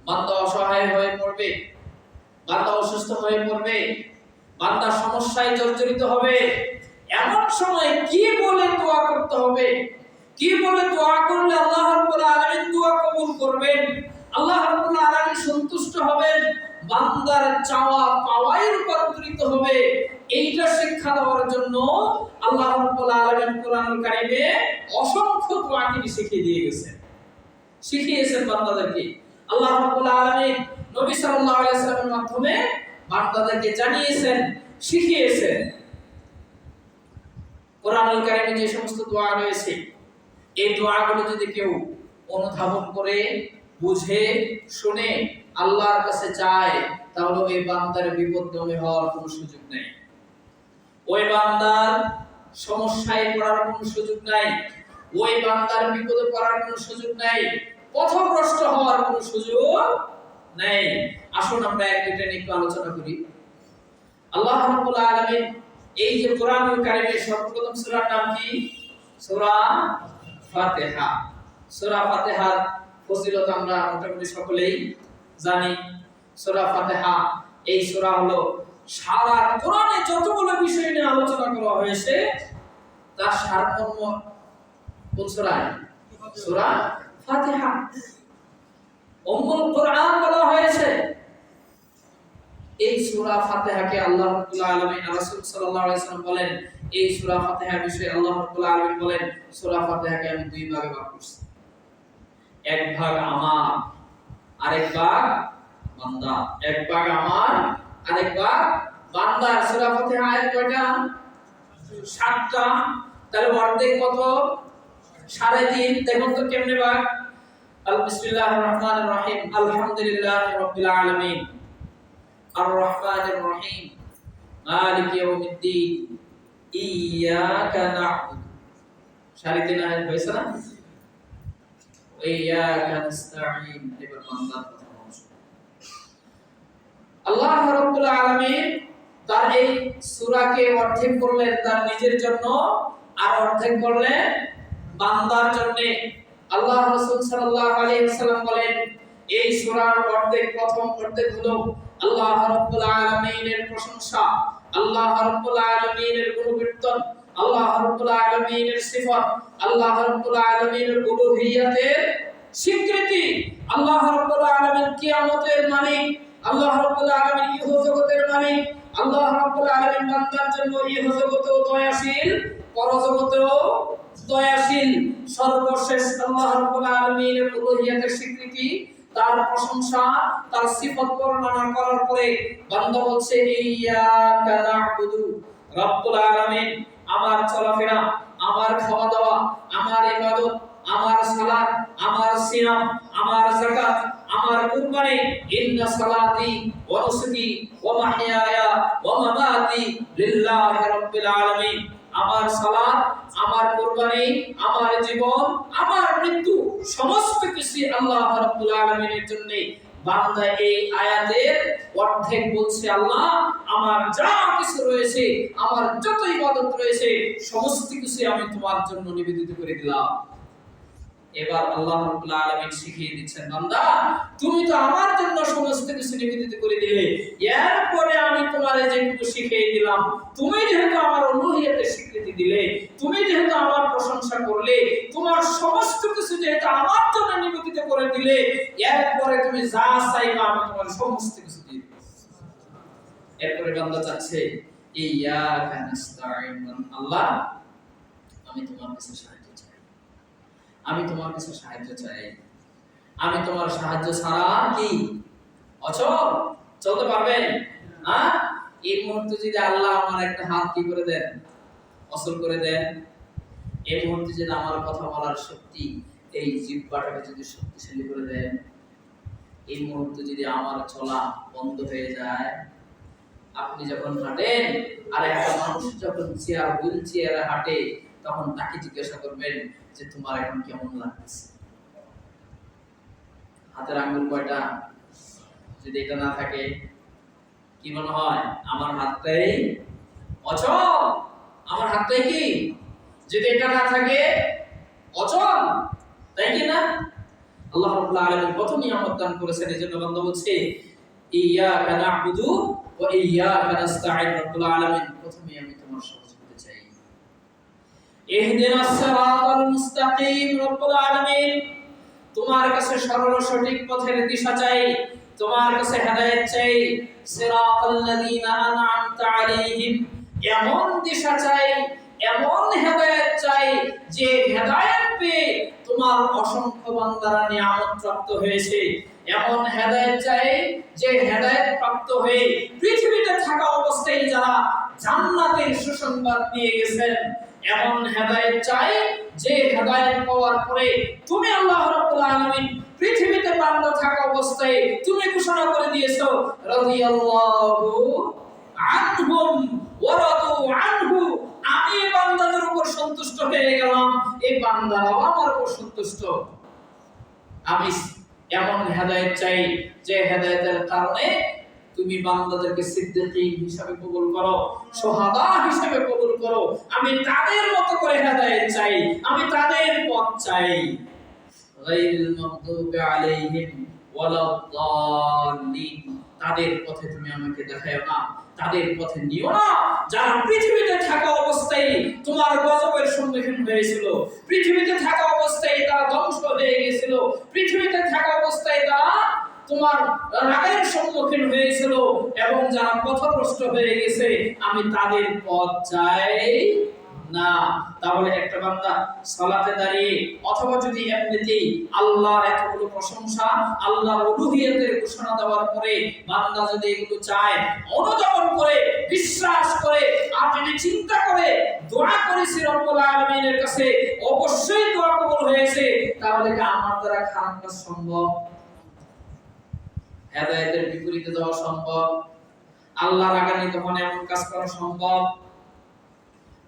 বান্দা অসহায় হয়ে পড়বে, বান্দা অসুস্থ হয়ে পড়বে, বান্দা সমস্যায় জর্জরিত হবে, এমন সময় কি বলে দোয়া করতে হবে, কি বলে দোয়া করলে আল্লাহ রাব্বুল আলামিন দোয়া কবুল করবেন, আল্লাহ রাব্বুল আলামিন সন্তুষ্ট হবেন, বান্দার চাওয়া পাওয়ায় রূপান্তরিত হবে, এইটা শিক্ষা দেওয়ার জন্য আল্লাহ রাব্বুল আলামিন কোরআনুল কারীমে অসংখ্য দোয়া তিনি শিখিয়ে দিয়ে গেছেন, শিখিয়েছেন বান্দাদেরকে। আল্লাহ রাব্বুল আলামিন নবী সাল্লাল্লাহু আলাইহি ওয়াসাল্লামের মাধ্যমে বান্দাদেরকে জানিয়েছেন, শিখিয়েছেন। কোরআনুল কারীমে যে সমস্ত দোয়া রয়েছে, এই দোয়াগুলো যদি কেউ অনুধাবন করে, বুঝে, শুনে আল্লাহর কাছে চায়, তাহলে ওই বান্দার বিপদগামী হওয়ার কোনো সুযোগ নেই, ওই বান্দার সমস্যায় পড়ার কোনো সুযোগ নাই, ওই বান্দার বিপদে পড়ার কোনো সুযোগ নাই, পথভ্রষ্ট হওয়ার কোনো সুযোগ নেই। আসুন আমরা এক দুইটা নিয়ে একটু আলোচনা করি। আল্লাহ রাব্বুল আলামিন এই যে কোরআনুল কারীমের সর্বপ্রথম সূরার নাম কি? সূরা ফাতিহা। সূরা ফাতিহার ফজিলত আমরা মোটামুটি সকলেই জানি। সূরা ফাতিহা এই সূরা হলো সারা কোরআনে যতগুলো বিষয় নিয়ে আলোচনা করা হয়েছে তার সারমর্ম কোন সূরায়? সূরা ফাতিহা। উম্মুল কোরআন বলা হয়েছে। এই সূরা ফাতিহাকে আল্লাহ রাব্বুল আলামিন রাসূল সাল্লাল্লাহু আলাইহি ওয়াসাল্লাম বলেন, এই সূরা ফাতিহার বিষয়ে আল্লাহ রাব্বুল আলামিন বলেন, সূরা ফাতিহাকে আমি দুই ভাগে ভাগ করছি, এক ভাগ আমার, আরেক ভাগ বান্দা। এক ভাগ আমার, আরেক ভাগ বান্দা। সূরা ফাতিহা আয়াত কয়টা? 7টা। তাহলে অর্ধেক কত? 3.5। দেখুন তো কেমনে ভাগ। বিসমিল্লাহির রহমানির রহিম, আলহামদুলিল্লাহি রাব্বিল আলামিন, আর রহমানির রহিম, মালিকি ইয়াউমিদ্দিন, ইয়াকা না'বুদু। 3.5 আয়াত হয়েছে না? ইয়াকা নাস্তাঈন। এবার বান্দার কথা বলছি। আল্লাহ রাব্বুল আলামিন তার এই সূরাকে অর্ধেক করলেন তার নিজের জন্য, আর অর্ধেক করলেন বান্দার জন্য। আল্লাহ রাসূল সাল্লাল্লাহু আলাইহি ওয়াসাল্লাম বলেন, এই সূরার অর্ধেক, প্রথম অর্ধেক হলো আল্লাহ রাব্বুল আলামিনের প্রশংসা, আল্লাহ রাব্বুল আলামিনের গুণকীর্তন, আল্লাহ রাব্বুল আলামিনের সিফাত, আল্লাহ রাব্বুল আলামিনের উলুহিয়াতের স্বীকৃতি, আল্লাহ রাব্বুল আলামিন কিয়ামতের মালিক, আল্লাহ রাব্বুল আলামিন ইহজগতের মালিক, আল্লাহ রাব্বুল আলামিন বান্দার জন্য ইহজগতেও দয়াশীল, পরজগতেও দয়াশীল। সর্বশেষ আল্লাহ রাব্বুল আলামিনের উলুহিয়াতের স্বীকৃতি, তার প্রশংসা, তার সিফাত বর্ণনা করার পরে বান্দা বলছে, ইয়াকা না'বুদু। রব্বুল আলামিন আমার চলাফেরা, আমার খাওয়া দাওয়া, আমার ইবাদত, আমার সালাত, আমার সিয়াম, আমার যাকাত, আমার কুরবানি, ইন্না সালাতি ওয়া নুসুকি ওয়া মাহইয়ায়া ওয়া মামাতি লিল্লাহি রাব্বিল আলামিন। আমার সালাত, আমার কুরবানি, আমার জীবন, আমার মৃত্যু সমস্ত কিছু আল্লাহ রাব্বুল আলামিনের জন্য। বান্দা এই আয়াতের অর্ধেক বলছে, আল্লাহ আমার যা কিছু রয়েছে, আমার যত ইবাদত রয়েছে সমস্ত কিছু আমি তোমার জন্য নিবেদিত করে দিলাম। এবার আল্লাহ রাব্বুল আলামিন শিখিয়ে দিচ্ছেন, বান্দা তুমি তো আমার জন্য সমস্ত কিছু নিবেদিত করে দিলে, এরপরে আমি তোমারে যেটুকু শিখিয়ে দিলাম, তুমি যেহেতু আমার উলুহিয়তের স্বীকৃতি দিলে, তুমি যেহেতু আমার প্রশংসা করলে, তোমার সমস্ত কিছু যেহেতু আমার জন্য নিবেদিত করে দিলে, এরপরে তুমি যা চাইবা আমি তোমার সমস্ত কিছু দিয়ে দেব। এরপরে বান্দা চাচ্ছে ইয়াকা নাস্তাইন, আল্লাহ আমি তোমার কাছে সাহায্য চাই, আমি তোমার কাছে সাহায্য চাই, আমি তোমার সাহায্য ছাড়া কি অচল চলতে পারবেন? হ্যাঁ, এই মুহূর্তে যদি আল্লাহ আমার একটা হাত কি করে দেন, অচল করে দেন, এই মুহূর্তে যদি আমার কথা বলার শক্তি, এই জিহ্বাটাকে যদি শক্তিশালী করে দেন, এই মুহূর্তে যদি আমার চলা বন্ধ হয়ে যায়, আপনি যখন হাঁটেন আর একটা মানুষ যখন হুইল চেয়ারে হাঁটে, তখন তাকে জিজ্ঞাসা করবেন যে তোমার এখন কেমন লাগছে, হাতের আঙ্গুল কয়টা? যদি এটা না থাকে কি মনে হয়? আমার হাতটাই অচল, আমার হাতটাই কি, যদি এটা না থাকে অচল, তাই কি না? আল্লাহ রাব্বুল আলামিন কত নিয়ামত দান করেছেন, এজন্য বান্দা বলছে ইয়াকা না'বুদু ওয়া ইয়াকা নাস্তাঈন। রাব্বুল আলামিন প্রথমে আমি তোমার সহযোগিতা চাই। ইহদিনাস সিরাতাল মুস্তাকিম, রাব্বুল আলামিন তোমার কাছে সরল সঠিক পথের দিশা চাই, তোমার কাছে হেদায়েত চাই। সিরাতাল্লাযীনা আন'আমতা আলাইহিম, এমন দিশা চাই, এমন হেদায়েত চাই যে হেদায়েত পেয়ে তোমার অসংখ্য বান্দারা নিয়ামত প্রাপ্ত হয়েছে। এমন হেদায়েত চাই যে হেদায়েত প্রাপ্ত হয়ে পৃথিবীতে থাকা অবস্থায় যারা জান্নাতের সুসংবাদ নিয়ে গেছেন, এমন হেদায়েত চাই যে হেদায়েত পাওয়ার পরে তুমি আল্লাহ রাব্বুল আলামিন পৃথিবীতে বান্দা থাকা অবস্থায় তুমি ঘোষণা করে দিয়েছো রাদিয়াল্লাহু আনহুম ওয়া রাদু আনহু, আমি এই বান্দাদের উপর সন্তুষ্ট হয়ে গেলাম, এই বান্দারাও আমার উপর সন্তুষ্ট। আমি এমন হেদায়েত চাই যে হেদায়েতের কারণে তুমি বান্দাদেরকে সিদ্দিকীন হিসাবে কবুল করো, শুহাদা হিসাবে কবুল করো। আমি তাদের মতো করে হেদায়েত চাই, আমি তাদের পথ চাই। গায়রিল মাগদুবি আলাইহিম ওয়ালাদ-দাল্লিন, তাদের পথে তুমি আমাকে দেখায়ো না, তাদের পথে নিও না যারা পৃথিবীতে থাকা অবস্থায় তোমার গজবের সম্মুখীন হয়েছিল, পৃথিবীতে থাকা অবস্থায় তারা ধ্বংস হয়ে গিয়েছিল, পৃথিবীতে থাকা অবস্থায় তারা তোমার রাগের সম্মুখীন হয়েছিল এবং যারা পথভ্রষ্ট হয়ে গেছে, আমি তাদের পথ চাই না। তাহলে একটা বান্দা সালাতে দাঁড়িয়ে অথবা যদি এমনিতেই আল্লাহর এতগুলো প্রশংসা, আল্লাহর উলুহিয়তের ঘোষণা দেওয়ার পরে বান্দা যদি এগুলো চায়, অনুধাবন করে, বিশ্বাস করে আর যদি চিন্তা করে দোয়া করেছি রব্বুল আলামিনের কাছে, অবশ্যই দোয়া কবুল হয়েছে, তাহলে কি আমার দ্বারা খারাপ কাজ সম্ভব? হেদায়েতের বিপরীতে যাওয়া সম্ভব? আল্লাহর রাগান্বিত হয়ে এমন কাজ করা সম্ভব?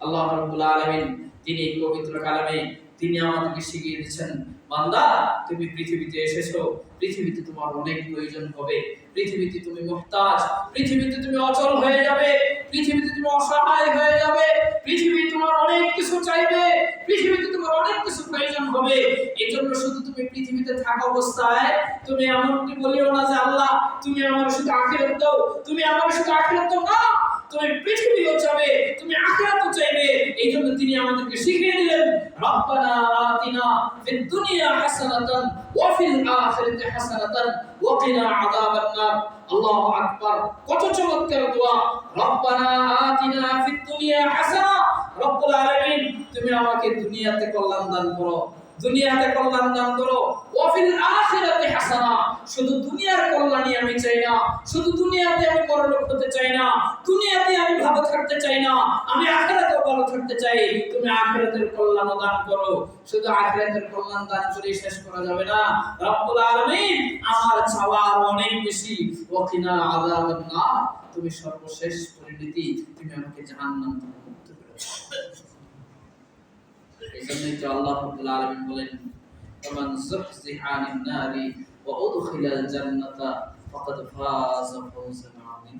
আল্লাহ রাব্বুল আলামিন তিনি পবিত্র কালামে তিনি আমাদেরকে শিখিয়ে দিচ্ছেন, বান্দা তুমি পৃথিবীতে এসেছো, পৃথিবীতে তোমার অনেক প্রয়োজন হবে, পৃথিবীতে তুমি মুহতাজ, পৃথিবীতে তুমি অচল হয়ে যাবে, পৃথিবীতে তুমি অসহায় হয়ে যাবে, পৃথিবী তোমার অনেক কিছু চাইবে, পৃথিবীতে তোমার অনেক কিছু প্রয়োজন হবে। এজন্য শুধু তুমি পৃথিবীতে থাকা অবস্থায় তুমি এমনটি বলিও না যে আল্লাহ তুমি আমার শুধু আখিরাত দাও, তুমি আমার শুধু আখিরাত দাও না, তুমি পৃথিবীও চাইবে, তুমি আখিরাতও চাইবে। এইজন্য তিনি আমাদেরকে শিখিয়ে দিলেন, রব্বানা আতিনা ফিদ দুনিয়া হাসানাতান ওয়া ফিল আখিরাতি হাসানাতান ওয়া কিনা আযাবান নার। আল্লাহু আকবার, কত চমৎকার দোয়া। রব্বানা আতিনা ফিদ দুনিয়া হাসানা, রব্বুল আলামিন তুমি আমাকে দুনিয়াতে কল্যাণ দান করো, দুনিয়াতে কল্যাণ দান করো। ওয়া ফিল আখিরাতি হাসানা, শুধু দুনিয়ার কল্যাণই আমি চাই না, শুধু দুনিয়াতে আমি বড়লোক হতে চাই না, দুনিয়াতে আমি ভালো থাকতে চাই না, আমি আখিরাতেও ভালো থাকতে চাই। তুমি আখিরাতের কল্যাণ দান করো। শুধু আখিরাতের কল্যাণ দান করে শেষ করা যাবে না, রব্বুল আলামিন আমার চাওয়া অনেক বেশি। ওয়া কিনা আযাবান নার, তুমি সর্বশেষ পরিণতি তুমি আমাকে জাহান্নাম থেকে মুক্ত করে দাও। এজন্যই তো আল্লাহ রাব্বুল আলামিন বলেন, ওমান যুহজিহা আনিন নারি ওয়া উদখিলাল জান্নাতা ফাকাদ ফাযা ফাওজান আযীম।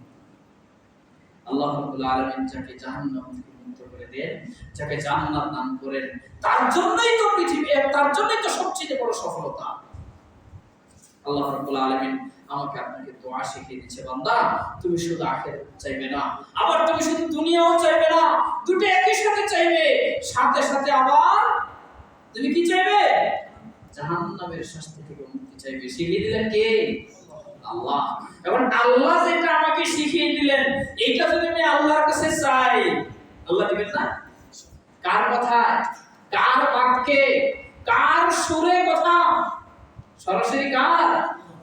আল্লাহ রাব্বুল আলামিন যাকে জাহান্নাম থেকে মুক্ত করে দেন, যাকে জান্নাত দান করেন। তার জন্যই তো পৃথিবী, তার জন্যই তো সবচেয়ে বড় সফলতা। আল্লাহ রাব্বুল আলামিন আমাকে আপনাকে দোয়া শিখিয়ে দিচ্ছে, বান্দা তুমি শুধু আখিরাত চাইবে না, আবার তুমি শুধু দুনিয়াও চাইবে না, দুটো একই সাথে চাইবে, সাথে সাথে আবার তুমি কি চাইবে? জাহান্নামের শাস্তি থেকে মুক্তি চাইবে। শিখিয়ে দিলেন কে? আল্লাহ। এখন আল্লাহ যেটা আমাকে শিখিয়ে দিলেন, এইটা যদি আমি আল্লাহর কাছে চাই, আল্লাহ দিবেন না? কার কথায়, কার বাক্যে, কার সুরে কথা? সরাসরি কার?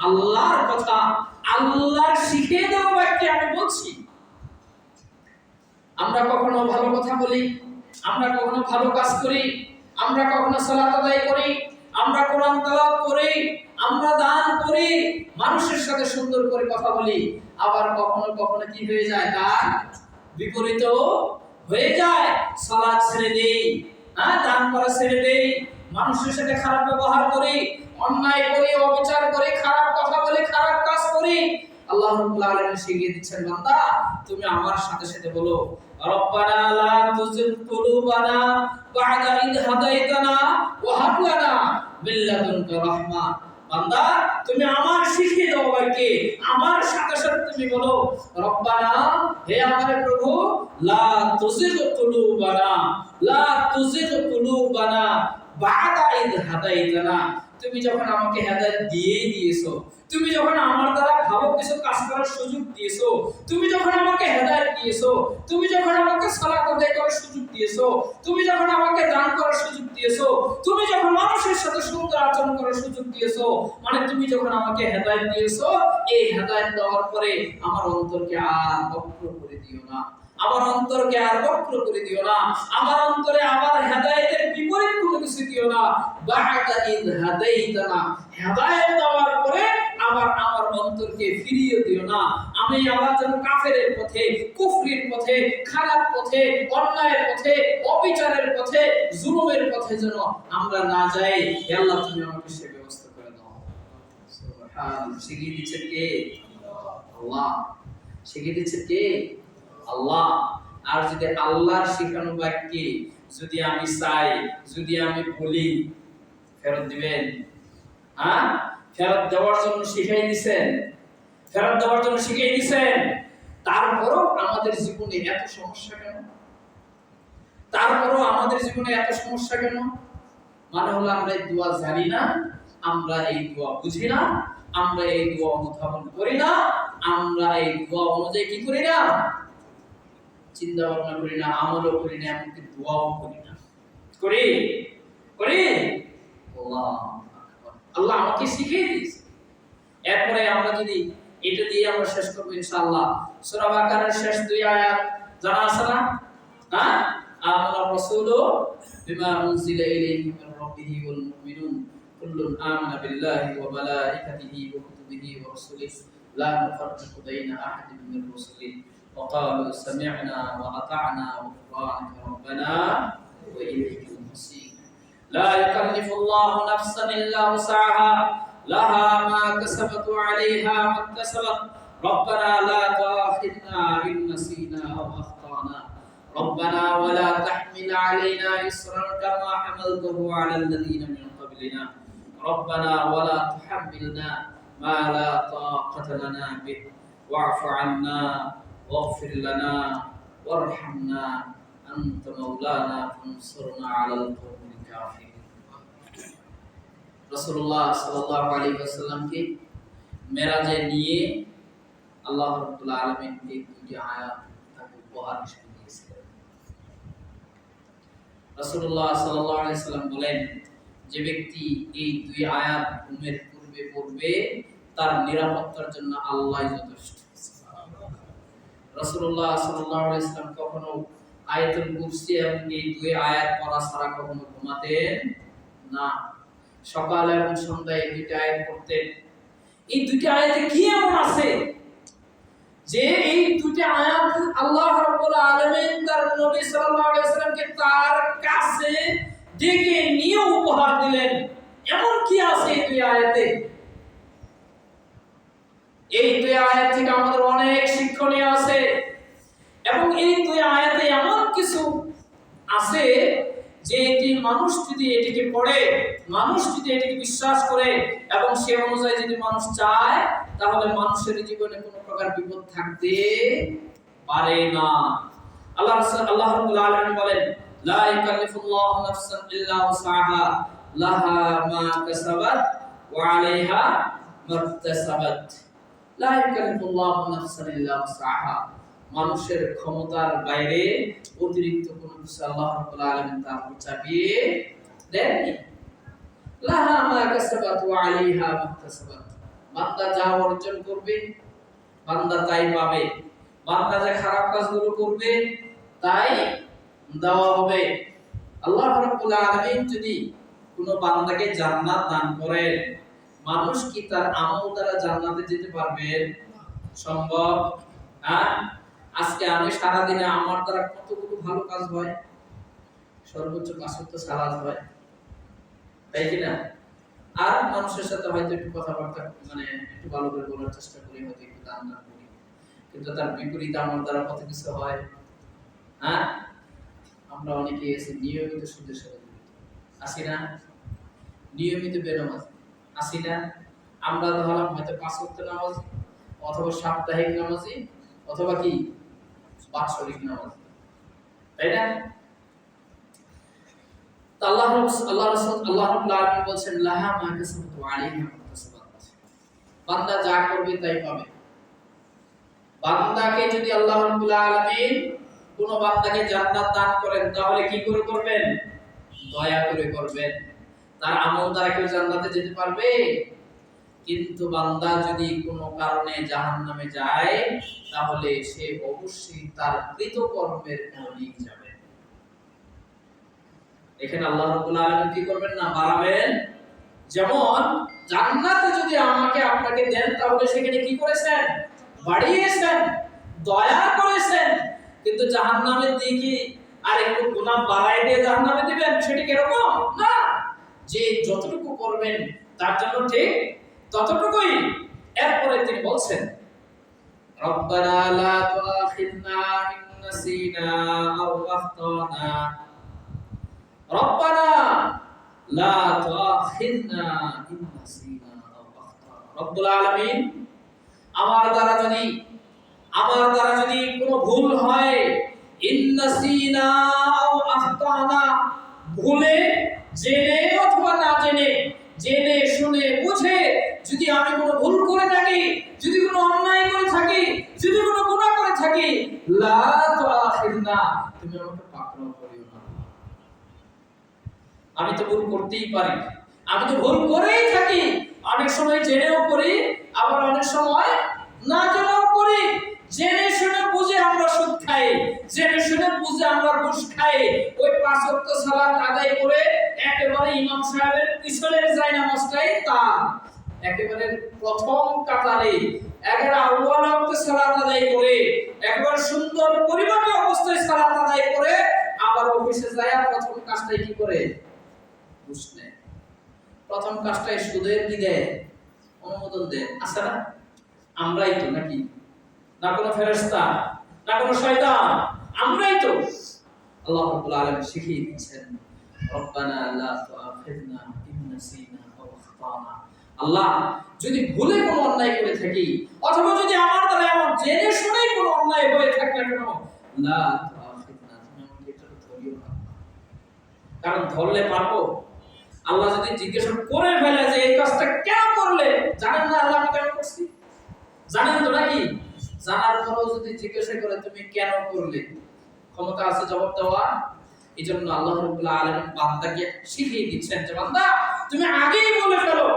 আল্লাহর কথা, আল্লাহর শিখিয়ে দেওয়া বাক্যে আমি বলছি। আমরা কখনো ভালো কথা বলি, আমরা কখনো ভালো কাজ করি, আমরা কখনো সালাত আদায় করি, আমরা কোরআন তেলাওয়াত করি, আমরা দান করি, মানুষের সাথে সুন্দর করে কথা বলি, আবার কখনো কখনো কি হয়ে যায়, তার বিপরীত হয়ে যায়। সালাত ছেড়ে দেই, দান করা ছেড়ে দেই, মানুষের সাথে খারাপ ব্যবহার করি, অন্যায় করি, অবিচার করি, খারাপ কথা বলি, খারাপ কাজ করি। আল্লাহ রাব্বুল আলামিন শিখিয়ে দিচ্ছেন, বান্দা তুমি আমার সাথে সাথে বলো, রব্বানা লা তুযিগ কুলুবানা বা'দা ইদ হাদাইতানা ওয়া হাব লানা মিন লাদুনকা রাহমা। বান্দা তুমি আমার শিখিয়ে দাও বাক্যে আমার সাথে সাথে তুমি বলো, রব্বানা হে আমার প্রভু, লা তুযিগ কুলুবানা, লা তুযিগ কুলুবানা বা'দা ইদ হাদাইতানা। তুমি যখন আমাকে হেদায়েত দিয়েছো, তুমি যখন আমার দ্বারা ভালো কিছু কাজ করার সুযোগ দিয়েছো, তুমি যখন আমাকে হেদায়েত দিয়েছো, তুমি যখন আমাকে সালাত আদায় করার সুযোগ দিয়েছো, তুমি যখন আমাকে দান করার সুযোগ দিয়েছো, তুমি যখন মানুষের সাথে সুন্দর আচরণ করার সুযোগ দিয়েছো, মানে তুমি যখন আমাকে হেদায়েত দিয়েছো, এই হেদায়েত দেওয়ার পরে আমার অন্তরকে আর বক্র করে দিও না, আমার অন্তরকে আর বক্র করে দিও না, আমার অন্তরে আবার হেদায়েতের বিপরীত কোনো কিছু দিও না। বা'দা ইদ হাদাইতানা, হেদায়েত দেওয়ার পরে আবার আমার অন্তরকে ফিরিয়ে দিও না, আমি আবার যেন কাফেরের পথে, কুফরির পথে, খারাপ পথে, অন্যায়ের পথে, অবিচারের পথে, জুলুমের পথে যেন আমরা না যাই। হে আল্লাহ তুমি আমাকে সে ব্যবস্থা করে দাও। সুবহানাল্লাহ। শিখিয়ে দিচ্ছেন কে? আল্লাহ। শিখিয়ে দিচ্ছেন কে? আল্লাহ। আর যদি আল্লাহর শেখানো বাক্যে যদি আমি চাই, যদি আমি বলি, ফেরত দিবেন? ফেরত দেওয়ার জন্য শিখিয়ে দিয়েছেন, ফেরত দেওয়ার জন্য শিখিয়ে দিয়েছেন, তারপরও আমাদের জীবনে এত সমস্যা কেন? তারপরও আমাদের জীবনে এত সমস্যা কেন? মানে হলো আমরা এই দোয়া জানি না, আমরা এই দোয়া বুঝি না, আমরা এই দোয়া অনুধাবন করি না, আমরা এই দোয়া অনুযায়ী কি করি না, চিন্তা ভাবনা করি না, আমলও করি না, এমনকি দোয়াও করি না। করি? করি? আল্লাহ আমাকে শিখিয়ে দিয়েছে। এরপরে আমরা যদি এটা দিয়ে আমরা শেষ করব ইনশাআল্লাহ। সূরা বাকারার শেষ দুই আয়াত জানা আছে না? আমানা রাসূলু বিমা উনজিলা ইলাইহি মির রাব্বিহি ওয়াল মুমিনুন কুল্লুন আমানা বিল্লাহি ওয়া মালাইকাতিহি ওয়া কুতুবিহি ওয়া রাসূলিহি লা নুফাররিকু বাইনা আহাদিন মির রাসূলিহি ওয়া ক্বালু সামি'না ওয়া আতা'না গুফরানাকা রাব্বানা ওয়া ইলাইকাল মাসীর। لا يكلف الله نفسا إلا وسعها لها ما كسبت وعليها ما اكتسبت ربنا لا تؤاخذنا إن نسينا أو أخطأنا ربنا ولا تحمل علينا إصرا كما حملته على الذين من قبلنا ربنا ولا تحملنا ما لا طاقة لنا به واعف عنا واغفر لنا وارحمنا أنت مولانا فانصرنا على القوم রাসূলুল্লাহ সাল্লাল্লাহু আলাইহি ওয়াসাল্লামকে মেরাজে নিয়ে আল্লাহ রাব্বুল আলামিন এই দুটি আয়াত তাকে উপহার হিসেবে দিয়েছিলেন। রাসূলুল্লাহ সাল্লাল্লাহু আলাইহি ওয়াসাল্লাম বলেন, যে ব্যক্তি এই দুই আয়াত ঘুমের পূর্বে পড়বে তার নিরাপত্তার জন্য আল্লাহই যথেষ্ট। রাসূলুল্লাহ সাল্লাল্লাহু আলাইহি ওয়াসাল্লাম কখনো আয়াতুল কুরসি এবং এই দুই আয়াত পড়া ছাড়া কখনো ঘুমাতেন না। সকাল এবং সন্ধ্যায় এই দুইটা আয়াত পড়তেন। এই দুইটা আয়াতে কি এমন আছে যে এই দুইটা আয়াত আল্লাহ রাব্বুল আলামিন তার নবী সাল্লাল্লাহু আলাইহি ওয়াসাল্লামকে তার কাছে ডেকে নিয়ে উপহার দিলেন? এমন কি আছে এই দুই আয়াতে? এই দুই আয়াত থেকে আমাদের অনেক শিক্ষণীয় আছে এবং এই দুই আয়াতে এমন কিছু আছে যে এটি মানুষ যদি এটিকে পড়ে, মানুষ যদি এটিকে বিশ্বাস করে এবং সে অনুযায়ী যদি মানুষ চায়, তাহলে মানুষের জীবনে কোনো প্রকার বিপদ থাকতে পারে না। আল্লাহ রাব্বুল আলামিন বলেন, লা ইউকাল্লিফুল্লাহু নাফসান ইল্লা উসআহা লাহা মা কাসাবাত ওয়া আলাইহা মাকতাসাবাত। লা ইউকাল্লিফুল্লাহু নাফসান ইল্লা উসআহা, মানুষের ক্ষমতার বাইরে অতিরিক্ত কোনো কিছু আল্লাহ রাব্বুল আলামিন তার উপর চাপিয়ে দেননি। লাহা মা কাসাবাত ওয়া আলাইহা মাকতাসাবাত, বান্দা যা অর্জন করবে বান্দা তাই পাবে, বান্দা যে খারাপ কাজগুলো করবে তাই দেওয়া হবে। আল্লাহ রাব্বুল আলামিন যদি কোনো বান্দাকে জান্নাত দান করেন, মানুষ কি তার আমল দ্বারা জান্নাতে যেতে পারবে? সম্ভব? হ্যাঁ, আজকে আমি সারা দিনে আমার দ্বারা কতগুলো ভালো কাজ হয়, সর্বোচ্চ 5 ওয়াক্ত সালাত হয়, তাই কি না? আর মানুষের সাথে হয়তো একটু কথাবার্তা মানে একটু ভালো করে বলার চেষ্টা করি, হয়তো একটু দান না করি, কিন্তু তার বিপরীত আমার দ্বারা কত কিছু হয়। হ্যাঁ, আমরা অনেকে এসে নিয়মিত সুদের সাথে জড়িত আসি না, নিয়মিত বেনামাজ আসি না। আমরা ধরলাম হয়তো 5 ওয়াক্ত নামাজ, অথবা সাপ্তাহিক নামাজি, অথবা কি বাৎসরিক নামাজ, তাই না? আল্লাহ রাব্বুল আলামিন বলেন, লাহা মা কাসাবাত ওয়া আলাইহা মাকতাসাবাত, বান্দা যা করবে তাই পাবে। বান্দাকে যদি আল্লাহ রাব্বুল আলামিন কোন বান্দাকে জান্নাত দান করেন, তাহলে কি করে করবেন? দয়া করে করবেন। তার আমল দ্বারা কেউ জান্নাতে যেতে পারবে? কিন্তু বান্দা যদি কোনো কারণে জাহান্নামে যায়, তাহলে সে অবশ্যই তার কৃতকর্মের কারণেই যাবে। এখানে আল্লাহ রাব্বুল আলামিন কি করবেন না, বাড়াবেন। যেমন জান্নাতে যদি আমাকে আপনাকে দেন, তাহলে সেখানে কি করেছেন? বাড়িয়েছেন, দয়া করেছেন। কিন্তু জাহান্নামের দিকে আর একটু গুনাহ বাড়ায় দিয়ে জাহান্নামে দিবেন, সেটা কি এরকম না। যে যতটুকু করবেন তার জন্য ঠিক ততটুকুই। এরপরে তিনি বলছেন, রব্বানা লা তুআখিযনা ইন নাসিনা আও আখতানা, রব্বানা লা তুআখিযনা ইন নাসিনা আও আখতানা। রব্বুল আলামিন, আমার দ্বারা যদি কোনো ভুল হয়, ইন নাসিনা আও আখতানা, ভুলে, জেনে অথবা না জেনে, জেনে শুনে বুঝে যদি আমি কোনো ভুল করে থাকি, যদি কোনো অন্যায় করে থাকি, যদি কোনো গুনাহ করে থাকি, লা তুআখিযনা, তুমি আমাকে পাকড়াও করিও না। আমি তো ভুল করতেই পারি, আমি তো ভুল করেই থাকি, অনেক সময় জেনেও করি, আবার অনেক সময় না জেনেও করি। জেনে শুনে বুঝে আমরা সুদ খাই, জেনে শুনে বুঝে আমরা ঘুষ খাই। ওই 5 ওয়াক্ত সালাত আদায় করে একেবারে ইমাম সাহেবের পিছনের জায়নামাজটাই তার একেবারে প্রথম কাতারে একেবারে আউয়াল ওয়াক্তে সালাত আদায় করে একেবারে সুন্দর পরিপাটি অবস্থায় সালাত আদায় করে আবার অফিসে যায় প্রথম কাজটাই কি করে? ঘুষ নেয়। প্রথম কাজটাই সুদের কি দেয়? অনুমোদন দেয়। আছে না? আমরাই তো, নাকি? না কোনো ফেরেশতা, না কোনো শয়তান, আমরাই তো। আল্লাহ রাব্বুল আলামিন শিখিয়ে দিচ্ছেন, রব্বানা লা তুআখিযনা ইন নাসিনা আও আখতানা। আল্লাহ, যদি ভুলে কোনো অন্যায় করে থাকি, অথবা যদি আমার দ্বারা এমন জেনে শুনে কোনো অন্যায় হয়ে থাকে না কেন, লা তুআখিযনা, তুমি আমাকে এটা ধরিও না। কারণ ধরলে পারবো। আল্লাহ যদি জিজ্ঞাসা করে ফেলে যে এই কাজটা কেন করলে, জানেন না আল্লাহ আমি কেন করছি? জানেন তো নাকি? জানার পরেও যদি জিজ্ঞাসা করে তুমি কেন করলে, ক্ষমতা আছে জবাব দেওয়া। এইজন্য আল্লাহ রাব্বুল আলামিন বান্দাকে শিখিয়ে দিচ্ছেন যে বান্দা, তুমি আগেই বলে ফেলো,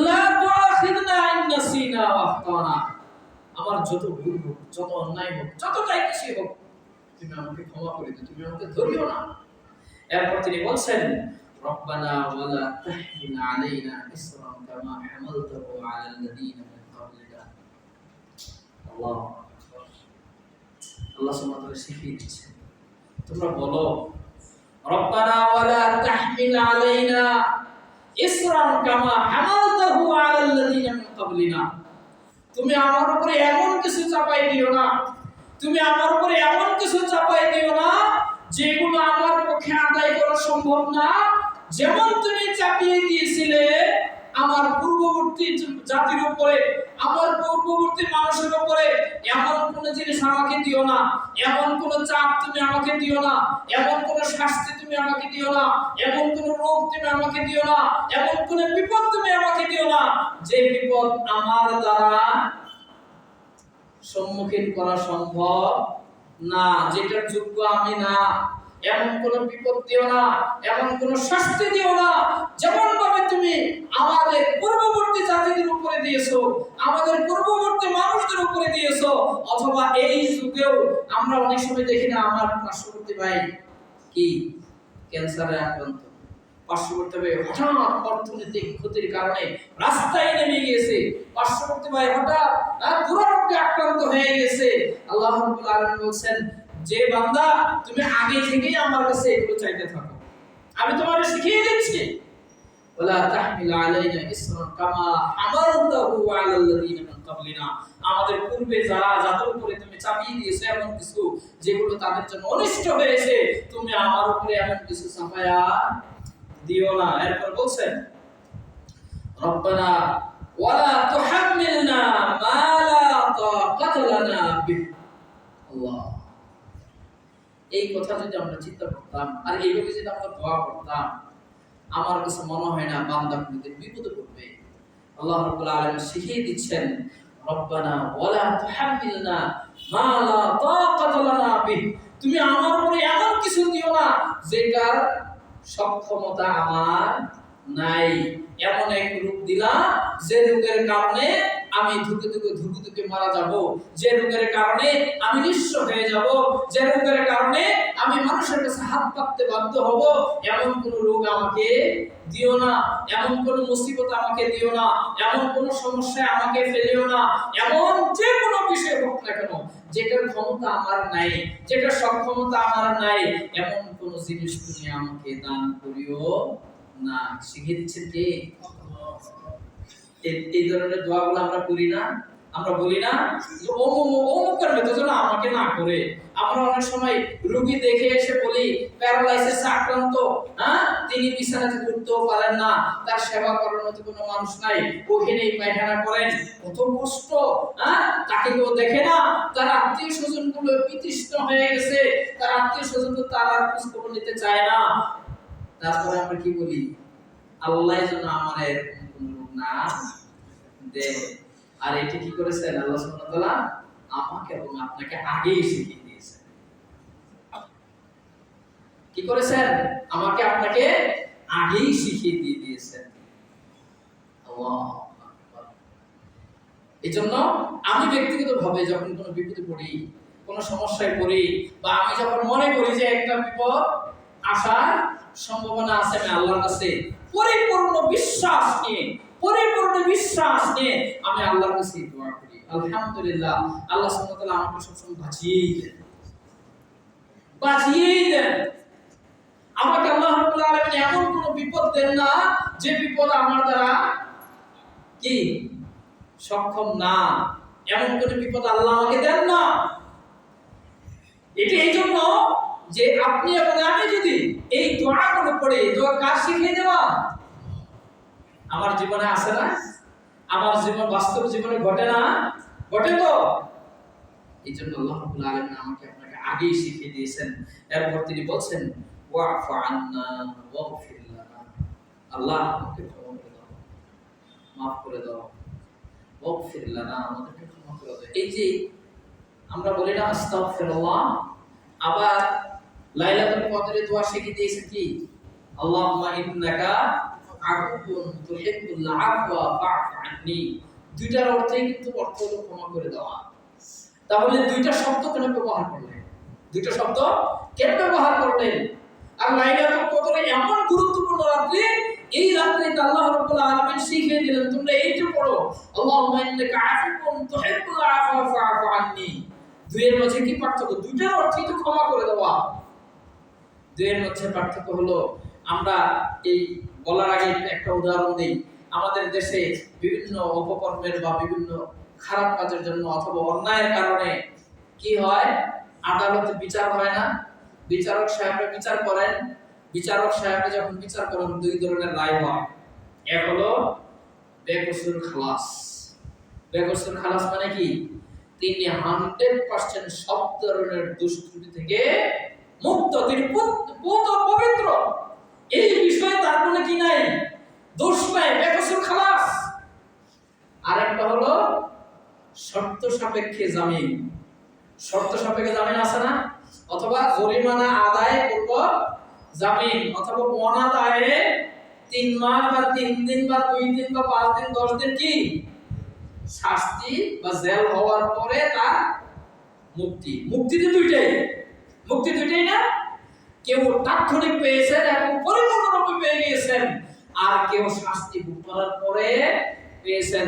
লা তুআখিযনা ইন নাসিনা ওয়া আখতানা, আমার যত ভুল হোক, যত অন্যায় হোক, যতটাই কিছু হোক, তুমি আমাকে ক্ষমা করে দিও, তুমি আমাকে ধরিও না। এরপর তিনি বলছেন, রব্বানা ওয়া লা তাহমিল আলাইনা ইসরান কামা হামালতাহু আলাল্লাযীনা মিন ক্বাবলিনা। আল্লাহ সুবহানাহু ওয়া তাআলা শিখিয়ে দিচ্ছেন, তোমরা বলো, রব্বানা ওয়া লা তাহমিল আলাইনা ইসরান কামা হামালতাহু আলাল্লাযীনা মিন ক্বাবলিনা, তুমি আমার উপরে এমন কিছু চাপাই দিও না, তুমি আমার উপরে এমন কিছু চাপাই দিও না যেগুলো আমার পক্ষে আদায় করা সম্ভব না, যেমন তুমি চাপিয়ে দিয়েছিলে আমার পূর্ববর্তী জাতির উপরে, আমার পূর্ববর্তী মানুষের উপরে, এমন কোন জিনিস আমাকে দিও না, এমন কোন চাপ তুমি আমাকে দিও না, এমন কোন শাস্তি তুমি আমাকে দিও না, এমন কোন রোগ তুমি আমাকে দিও না, এমন কোন বিপদ তুমি আমাকে দিও না যে বিপদ আমার দ্বারা সম্মুখীন করা সম্ভব না, যেটার যোগ্য আমি না। এমন কোন বিপদ দিও না, এমন কোন শাস্তি দিও না যেমন ভাবে তুমি আমাদের পূর্ববর্তী জাতিদের উপরে দিয়েছো, আমাদের পূর্ববর্তী মানুষদের উপরে দিয়েছো। অথবা এই যুগেও আমরা অনেক সময় দেখি না, আমার পার্শ্ববর্তী ভাই কি ক্যান্সারে আক্রান্ত, পার্শ্ববর্তী ভাই হঠাৎ অর্থনৈতিক ক্ষতির কারণে রাস্তায় নেমে গিয়েছে, পার্শ্ববর্তী ভাই হঠাৎ দুরারোগ্যে আক্রান্ত হয়ে গেছে। আল্লাহ রাব্বুল আলামিন বলছেন, যে বান্দা তুমি আগে থেকেই আমার কাছে এগুলো চাইতে থাকো, আমি তোমাকে শিখিয়ে দিচ্ছি। ওয়ালা তাহমিল আলাইনা ইসরান কামা হামালতাহু আলাল্লাযিনা মিন ক্বাবলিনা, আমাদের পূর্বে যারা যাদের উপরে তুমি চাপিয়ে দিয়েছো এমন কিছু যেগুলো তাদের জন্য অনিষ্ট হয়েছে, তুমি আমার উপরে এমন কিছু চাপায়া দিও না। এরপর বলছেন, রব্বানা ওয়ালা তুহাম্মিলনা মা লা তাকাতা লানা বিহি। আল্লাহ, এই কথা যদি আমরা চিন্তা করতাম আর এইভাবে যদি আমরা দোয়া করতাম, আমার কাছে মনে হয় না বান্দা কোনদিন বিপদে পড়বে। আল্লাহ রাব্বুল আলামিন শিখিয়ে দিচ্ছেন, রব্বানা ওয়ালা তুহাম্মিলনা মা লা তাকাতা লানা বিহি, তুমি আমার উপরে এমন কিছু দিও না যেটার সক্ষমতা আমার নাই। এমন এক রূপ দিলা যে রোগের কারণে আমি ধুকে ধুকে মারা যাব, যে রোগের কারণে আমি নিঃস্ব হয়ে যাব, যে রোগের কারণে আমি মানুষের কাছে হাত পাততে বাধ্য হব, এমন কোন রোগ আমাকে দিও না, এমন কোন মুসিবত আমাকে দিও না, এমন কোন সমস্যায় আমাকে ফেলিও না। এমন যে কোনো বিষয় হোক না কেন, যেটার ক্ষমতা আমার নাই, যেটার সক্ষমতা আমার নাই, এমন কোন জিনিস তুমি আমাকে দান করিও না। শিখিয়ে দিচ্ছেন কে? এই ধরনের দোয়াগুলো আমরা করি না, আমরা বলি না যে অমুকের মতো যেন আমাকে না করে। আমরা অনেক সময় রোগী দেখে এসে বলি প্যারালাইসিস আক্রান্ত, তিনি বিছানা থেকে উঠতেও পারেন না, তার সেবা করার মতো কোনো মানুষ নাই, ওখানেই পায়খানা করেন, কত কষ্ট, তাকে কেউ দেখে না, তার আত্মীয় স্বজন গুলো বিতৃষ্ণ হয়ে গেছে, তার আত্মীয় স্বজন তো তার আর খোঁজ খবর নিতে চায় না। তারপরে আমরা কি বলি, আল্লাহ যেন আমার এরকম কোন রোগ না দে। আর এটি কি করেছেন আল্লাহ সুবহানাহু ওয়া তাআলা আমাকে এবং আপনাকে আগেই শিখিয়ে দিয়েছেন। কি করেছেন? আমাকে আপনাকে আগেই শিখিয়ে দিয়ে দিয়েছেন। আল্লাহু আকবার। এজন্য আমি ব্যক্তিগতভাবে যখন কোনো বিপদে পড়ি, কোনো সমস্যায় পড়ি, বা আমি যখন মনে করি যে একটা বিপদ আসার সম্ভাবনা আছে, আমি আল্লাহর কাছে পরিপূর্ণ বিশ্বাস নিয়ে আমি আল্লাহর কাছে দোয়া করি। আলহামদুলিল্লাহ, আল্লাহ সুবহানাহু ওয়া তাআলা আমাকে সবসময় বাঁচিয়েই দেন। আমাকে আল্লাহ রাব্বুল আলামিন এমন কোন বিপদ দেন না যে বিপদ আমার দ্বারা কি সক্ষম না, এমন কোন বিপদ আল্লাহ আমাকে দেন না। এটি এই জন্য যে আপনি এবং আমি যদি এই দোয়াগুলো পড়ে, দোয়া কাজ শিখিয়ে দেওয়া আমার জীবনে আসে না, আমার জীবন বাস্তব জীবনে ঘটে না, ঘটে তো। এই জন্য আল্লাহ রাব্বুল আলামিন আমাকে আপনাকে আগেই শিখিয়ে দিয়েছেন। এরপর তিনি বলছেন, ওয়াফু আন্না ওয়াগফির লানা, আল্লাহ আমাকে ক্ষমা করে দাও, মাফ করে দাও। ওয়াগফির লানা, আমাদেরকে ক্ষমা করে দাও। এই যে আমরা বলি না আস্তাগফিরুল্লাহ, আবার লাইলাতুল কদরের দোয়া শিখিয়ে দিয়েছেন কি, আল্লাহুম্মা ইন্নাকা আফুউন তুহিব্বুল আফওয়া ফা'ফু আন্নি। দুইটার অর্থই কিন্তু অর্থ হলো ক্ষমা করে দেওয়া। তাহলে দুইটা শব্দ কেন ব্যবহার করলেন? দুইটা শব্দ কেন ব্যবহার করলেন? আর লাইলাতুল কদর এমন গুরুত্বপূর্ণ রাত্রি, এই রাত্রিতে আল্লাহ রাব্বুল আলামিন শিখিয়ে দিলেন তোমরা এইটা পড়ো, আল্লাহুম্মা ইন্নাকা আফুউন তুহিব্বুল আফওয়া ফা'ফু আন্নি। দুইয়ের মধ্যে কি পার্থক্য? দুইটার অর্থই তো ক্ষমা করে দেওয়া। দুইয়ের মধ্যে পার্থক্য হলো, আমরা এই বলার আগে একটা উদাহরণ দিই। আমাদের দেশে বিভিন্ন অপকর্মের বা বিভিন্ন খারাপ কাজের জন্য অথবা অন্যায়ের কারণে কি হয়, আদালতে বিচার হয় না, বিচারক সাহেবরা বিচার করেন, বিচারক সাহেবরা যখন বিচার করেন দুই ধরনের রায় হয়। এক হলো বেকসুর খালাস। বেকসুর খালাস মানে কি? তিনি 100% সব ধরনের দুষ্কৃতি থেকে মুক্ত, তিনি পবিত্র, এই বিষয়ে তার কোনো কি নাই, দোষ নাই, বেকসুর খালাস। আর একটা হলো শর্ত সাপেক্ষে জামিন। শর্ত সাপেক্ষে জামিন আছে না? অথবা জরিমানা আদায় করব জামিন, অথবা অনাদায়ে 3 মাস বা 3 দিন বা 2 দিন বা 5 দিন 10 দিন কি শাস্তি বা জেল হওয়ার পরে তার মুক্তি। মুক্তি তো দুইটাই, মুক্তি দুইটাই না? কেউ তাৎক্ষণিক পেয়েছেন এবং পরিপূর্ণরূপে পেয়ে গিয়েছেন, আর কেউ শাস্তি ভোগ করার পরে পেয়েছেন।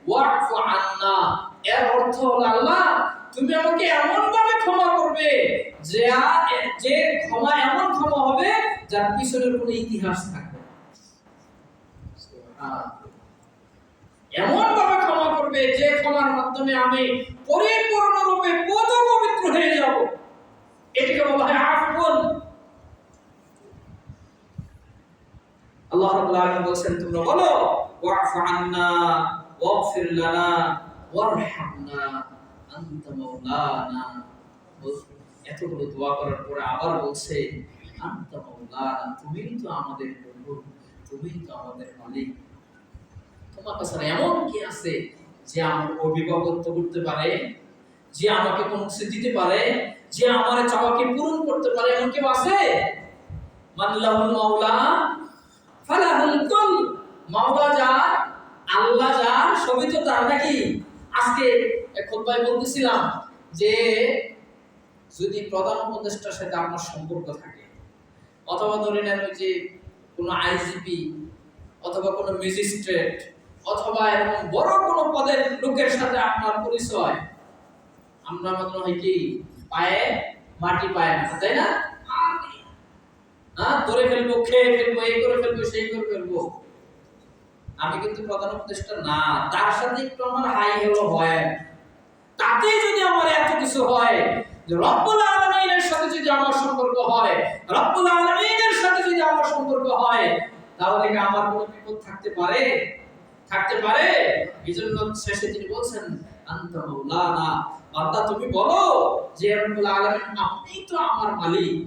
ওয়াফু আন্না, এর অর্থ হলো আল্লাহ তুমি আমাকে এমন ভাবে ক্ষমা করবে যে ক্ষমা এমন ক্ষমা হবে যার পিছনের কোনো ইতিহাস থাকবে না। এমন ভাবে ক্ষমা করবে যে ক্ষমার মাধ্যমে আমি পরিপূর্ণরূপে পবিত্র হয়ে যাব। এটাকে বলা হয় আফওয়ান। আল্লাহ রাব্বুল আলামিন বলেন তোমরা বলো ওয়াফু আন্না ওয়াগফির লানা ওয়ারহামনা আনতা মাওলানা। এতগুলো দোয়া করার পরে আবার বলছে আনতা মাওলানা, তুমিই তো আমাদের প্রভু, তুমিই তো আমাদের মালিক। তোমার কাছে এমন কি আছে যে আমার অভিভাবকত্ব করতে পারে, যে আমাকে কোনো কিছু দিতে পারে, যে আমার চাওয়াকে পূরণ করতে পারে? এমন কেউ আছে? মাল্লাহুল মাওলা ফালাহুল কুল। মাওলা যার, আল্লাহ যার, সবই তো তার নাকি? আজকে খুতবায় বলতেছিলাম যে যদি প্রধান উপদেষ্টার সাথে আপনার সম্পর্ক থাকে, অথবা ধরে নেন ওই যে কোনো আইজিপি অথবা কোনো ম্যাজিস্ট্রেট অথবা এরকম বড় কোনো পদের লোকের সাথে আপনার পরিচয়, আমরা মনে হয় কি পায়ে মাটি পায় না, তাই না? ধরে ফেলবো, খেয়ে ফেলবো, এই করে ফেলবো, সেই করে ফেলবো। আমি কিন্তু প্রধান উপদেষ্টা না, তার সাথে একটু আমার হাই হ্যালো হয়, তাতে যদি আমার এত কিছু হয়, যে রব্বুল আলামিনের সাথে যদি আমার সম্পর্ক হয়, রব্বুল আলামিনের সাথে যদি আমার সম্পর্ক হয়, তাহলে কি আমার কোনো বিপদ থাকতে পারে? থাকতে পারে? এজন্য শেষে তিনি বলছেন আনতা মাওলানা, বান্দা তুমি বলো যে রব্বুল আলামিন আপনি তো আমার মালিক।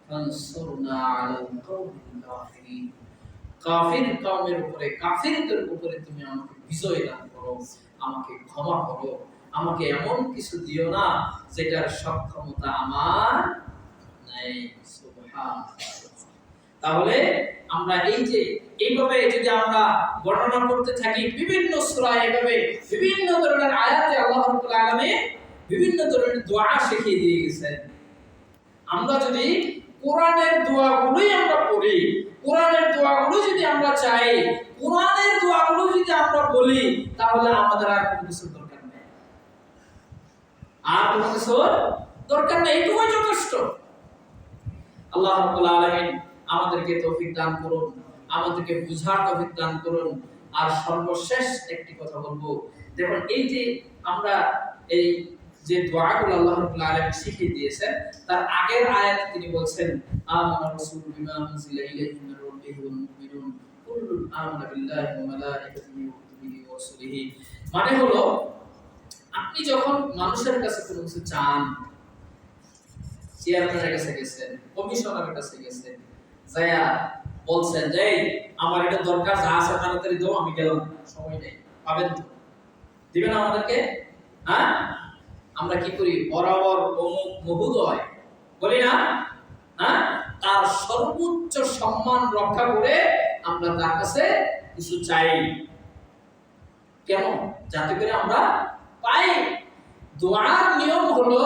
ফানসুরনা আলাল কওমিল কাফিরিন, কাফির কওমের উপরে, কাফিরদের উপরে তুমি আমাকে বিজয় দান করো, আমাকে ক্ষমা করো, আমাকে এমন কিছু দিও না যেটার সক্ষমতা আমার নাই। সুবহানাল্লাহ। তাহলে আমরা এই যে এইভাবে যদি আমরা বর্ণনা করতে থাকি বিভিন্ন সূরায়, এইভাবে বিভিন্ন ধরনের আয়াতে আল্লাহ রাব্বুল আলামিন বিভিন্ন ধরনের দোয়া শিখিয়ে দিয়ে গেছেন। আমরা যদি কোরআনের দোয়াগুলোই আমরা পড়ি, কোরআনের দোয়াগুলো যদি আমরা চাই, কোরআনের দোয়াগুলো যদি আমরা বলি, তাহলে আমাদের আর কোনো কিছু দরকার নেই। আর কোনো কিছু দরকার নেই, এটুকুই যথেষ্ট। আল্লাহ রাব্বুল আলামিন আমাদেরকে তৌফিক দান করুন, আমাদেরকে বুঝার তৌফিক দান করুন। আর সর্বশেষ একটি কথা বলবো, দেখুন এই যে আমরা এই যে দোয়াগুলো আল্লাহ রাব্বুল আলামিন শিখিয়ে দিয়েছেন, তার আগের আয়াতে তিনি বলছেন আমানা রাসূলু বিমা উনজিলা ইলাইহি মির রাব্বিহি ওয়াল মুমিনুন কুল্লুন আমানা বিল্লাহি ওয়া মালাইকাতিহি ওয়া কুতুবিহি ওয়া রাসূলিহি। মানে হলো আপনি যখন মানুষের কাছে কোনো কিছু চান, চেয়ারম্যানের কাছে গেছেন, কমিশনারের কাছে গেছেন, যায়া বলছেন যে আমার এটা দরকার, যা আছে তাড়াতাড়ি দাও, আমি গেলাম, সময় নেই, পাবেন তো? দিবেন আমাদেরকে? হ্যাঁ, আমরা কি করি? বরাবর অমুক মহোদয় বলি না? হ্যাঁ, তার সর্বোচ্চ সম্মান রক্ষা করে আমরা তার কাছে কিছু চাই। কেন? যাতে করে আমরা পাই। দোয়ার নিয়ম হলো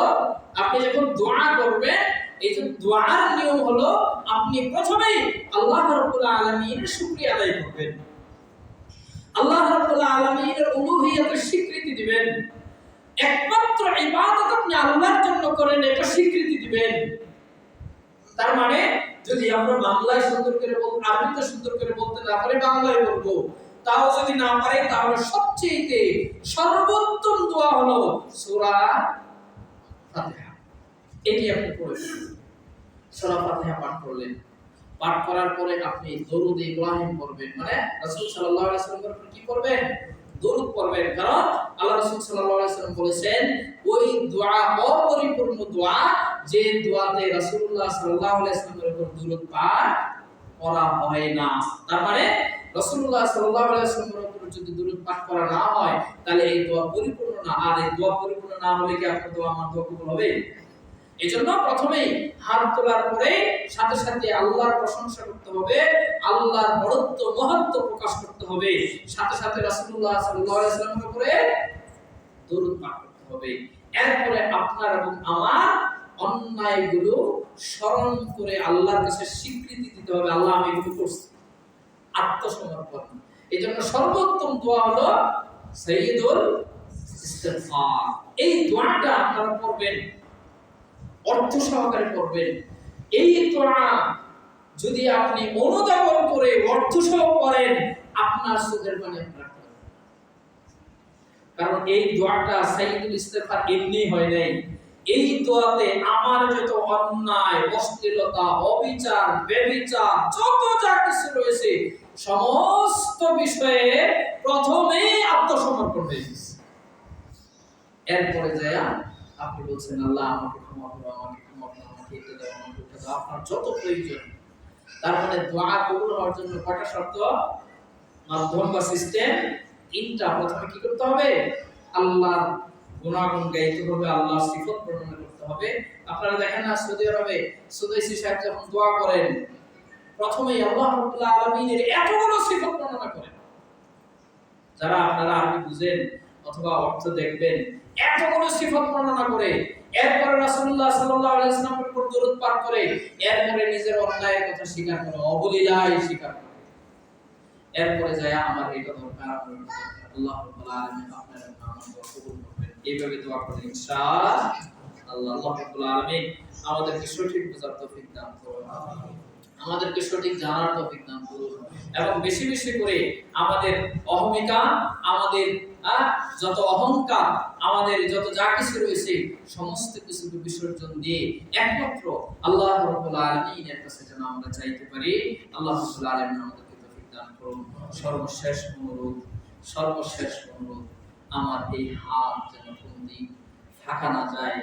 আপনি যখন দোয়া করবেন, এই যে দোয়ার নিয়ম হলো আপনি প্রথমেই আল্লাহ রাব্বুল আলামিনের শুকরিয়া আদায় করবেন, আল্লাহ রাব্বুল আলামিনের উলুহিয়তের স্বীকৃতি দিবেন, একমাত্র ইবাদত আপনি আল্লাহর জন্য করেন এটা স্বীকৃতি দিবেন। তার মানে যদি আমরা বাংলায় সুন্দর করে বলতে, আরবিতে সুন্দর করে বলতে না পারি, বাংলায় বলবো, তাও যদি না পারি, তাহলে সবচেয়ে সর্বোত্তম দোয়া হলো সূরা ফাতিহা। এটি আপনি পড়ে ফেলবেন। সূরা ফাতিহা পাঠ করলেন, পাঠ করার পরে আপনি দরুদ ইব্রাহিম পড়বেন, মানে রাসূল সাল্লাল্লাহু আলাইহি ওয়াসাল্লামের উপর কি করবেন? দরুদ পড়বেন। কারণ আল্লাহ রাসূল সাল্লাল্লাহু আলাইহি ওয়াসাল্লাম বলেছেন ওই দোয়া অপরিপূর্ণ দোয়া যে দোয়াতে রাসূলুল্লাহ সাল্লাল্লাহু আলাইহি ওয়াসাল্লামের উপর দরুদ পাঠ করা হয় না। তার মানে রাসূলুল্লাহ সাল্লাল্লাহু আলাইহি ওয়াসাল্লামের উপর যদি দরুদ পাঠ করা না হয় তাহলে এই দোয়া পরিপূর্ণ না। আর এই দোয়া পরিপূর্ণ না হলে কি আপনার দোয়া আমার দোয়া কবুল হবে? এজন্য প্রথমেই হাত তোলার পরে সাথে সাথে আল্লাহর প্রশংসা করতে হবে, আল্লাহর বড়ত্ব মহত্ব প্রকাশ করতে হবে, সাথে সাথে রাসূলুল্লাহ সাল্লাল্লাহু আলাইহি ওয়াসাল্লামের উপরে দরুদ পাঠ করতে হবে। এরপরে আপনার এবং আমার অন্যায়গুলো স্মরণ করে আল্লাহর কাছে স্বীকৃতি দিতে হবে, আল্লাহ আমি এগুলো করছি, আত্মসমর্পণ। এজন্য সর্বোত্তম দোয়া হলো সাইয়্যিদুল ইস্তিগফার। এই দোয়াটা আপনারা পড়বেন, অর্থ সহকারে পড়বেন। এই দোয়া যদি আপনি অনুধাবন করে অর্থ সহ পড়েন আপনার চোখের পানি আপনার, কারণ এই দোয়াটা সাইয়্যিদুল ইস্তিগফার এমনি হয় নাই। এই দোয়াতে আমার যত অন্যায়, অশ্লীলতা, অবিচার, ব্যভিচার যত যা কিছু রয়েছে সমস্ত বিষয়ে প্রথমেই আত্মসমর্পণ হয়ে গেছে। এরপরে যায় আপনি বলছেন আল্লাহ আমাকে ক্ষমা করো, আমাকে ক্ষমা করো, আমাকে এটা দাও, আমাকে ওটা দাও, আপনার যত প্রয়োজন। তার মানে দোয়া কবুল হওয়ার জন্য কয়টা শর্ত, মাধ্যম বা সিস্টেম? তিনটা। প্রথমে কি করতে হবে? আল্লাহর গুণাগুণ গাইতে হবে, আল্লাহর সিফত বর্ণনা করতে হবে। আপনারা দেখেন না সৌদি আরবে সুদাইসি সাহেব যখন দোয়া করেন প্রথমেই আল্লাহ রাব্বুল আলামিনের এতগুলো সিফত বর্ণনা করেন। যারা আপনারা আরবি বুঝেন অথবা অর্থ দেখবেন, এতগুলো সিফত বর্ণনা করে এরপরে রাসূলুল্লাহ সাল্লাল্লাহু আলাইহি ওয়াসাল্লামের উপর দরুদ পাঠ করে এরপরে নিজের অন্যায়ের কথা স্বীকার করে, অবলীলায় স্বীকার করে। এরপরে যায় আমার এটা দরকার, আল্লাহ রাব্বুল আলামিন আপনার আমার দোয়া কবুল করবেন। এইভাবে দোয়া করলে ইনশাআল্লাহ আল্লাহ রাব্বুল আলামিন আমাদেরকে সঠিক বোঝার তৌফিক দান করুন, আমাদেরকে সঠিক জানার তৌফিক দান করুন, এবং বেশি বেশি করে আমাদের অহমিকা, আমাদের যত অহংকার, আমাদের যত যা কিছু রয়েছে সমস্ত কিছুকে বিসর্জন দিয়ে একমাত্র আল্লাহ রাব্বুল আলামিনের কাছে যেন আমরা চাইতে পারি। আল্লাহ রাব্বুল আলামিন আমাদেরকে তৌফিক দান করুন। সর্বশেষ অনুরোধ, আমার এই হাত যেন কোনদিন ফাঁকা না যায়,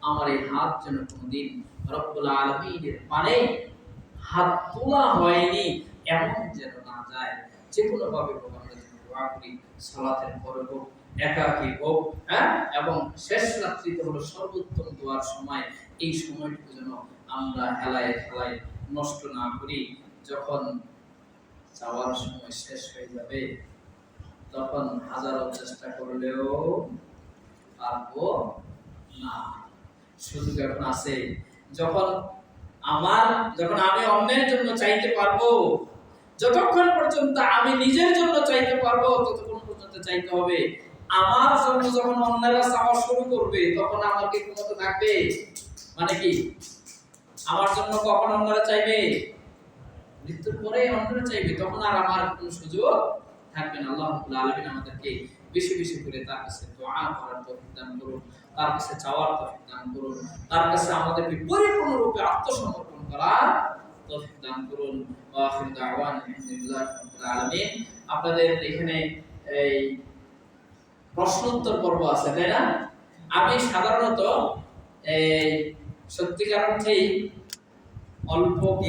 আমার এই হাত যেন কোনদিন রব্বুল আলামিনের পানে হাত তোলা হয়নি এমন যেন না যায়। যে কোনো ভাবে হোক আমরা যেন দোয়া করি, সালাতের পরে হোক, একাকী হোক, এবং শেষ রাত্রিতে হলো সর্বোত্তম দোয়ার সময়। এই সময়টুকু যেন আমরা হেলায় খেলায় নষ্ট না করি। যখন যাওয়ার সময় শেষ হয়ে যাবে তখন হাজারো চেষ্টা করলেও পারবো না। সুযোগ এখন আছে, যখন আমি অন্যের জন্য চাইতে পারবো, যতক্ষণ পর্যন্ত আমি নিজের জন্য চাইতে পারবো ততক্ষণ পর্যন্ত চাইতে হবে। আমার জন্য যখন অন্যরা চাওয়া শুরু করবে তখন আমার কি ক্ষমতা থাকবে? মানে কি আমার জন্য কখন অন্যরা চাইবে? মৃত্যুর পরে অন্যরা চাইবে, তখন আর আমার কোনো সুযোগ থাকবে না। আল্লাহ রাব্বুল আলামিন আমাদেরকে বেশি বেশি করে তার কাছে দোয়া করার তৌফিক দান করুন, তার কাছে চাওয়ার তৌফিক দান করুন, তার কাছে আমাদেরকে পরিপূর্ণরূপে আত্মসমর্পণ করার তৌফিক দান করুন। ওয়া আখিরু দাওয়ানা আলহামদুলিল্লাহি রাব্বিল আলামিন। আপনাদের এখানে এই প্রশ্নোত্তর পর্ব আছে, তাই না? আমি সাধারণত এই সত্যিকার অর্থেই অল্প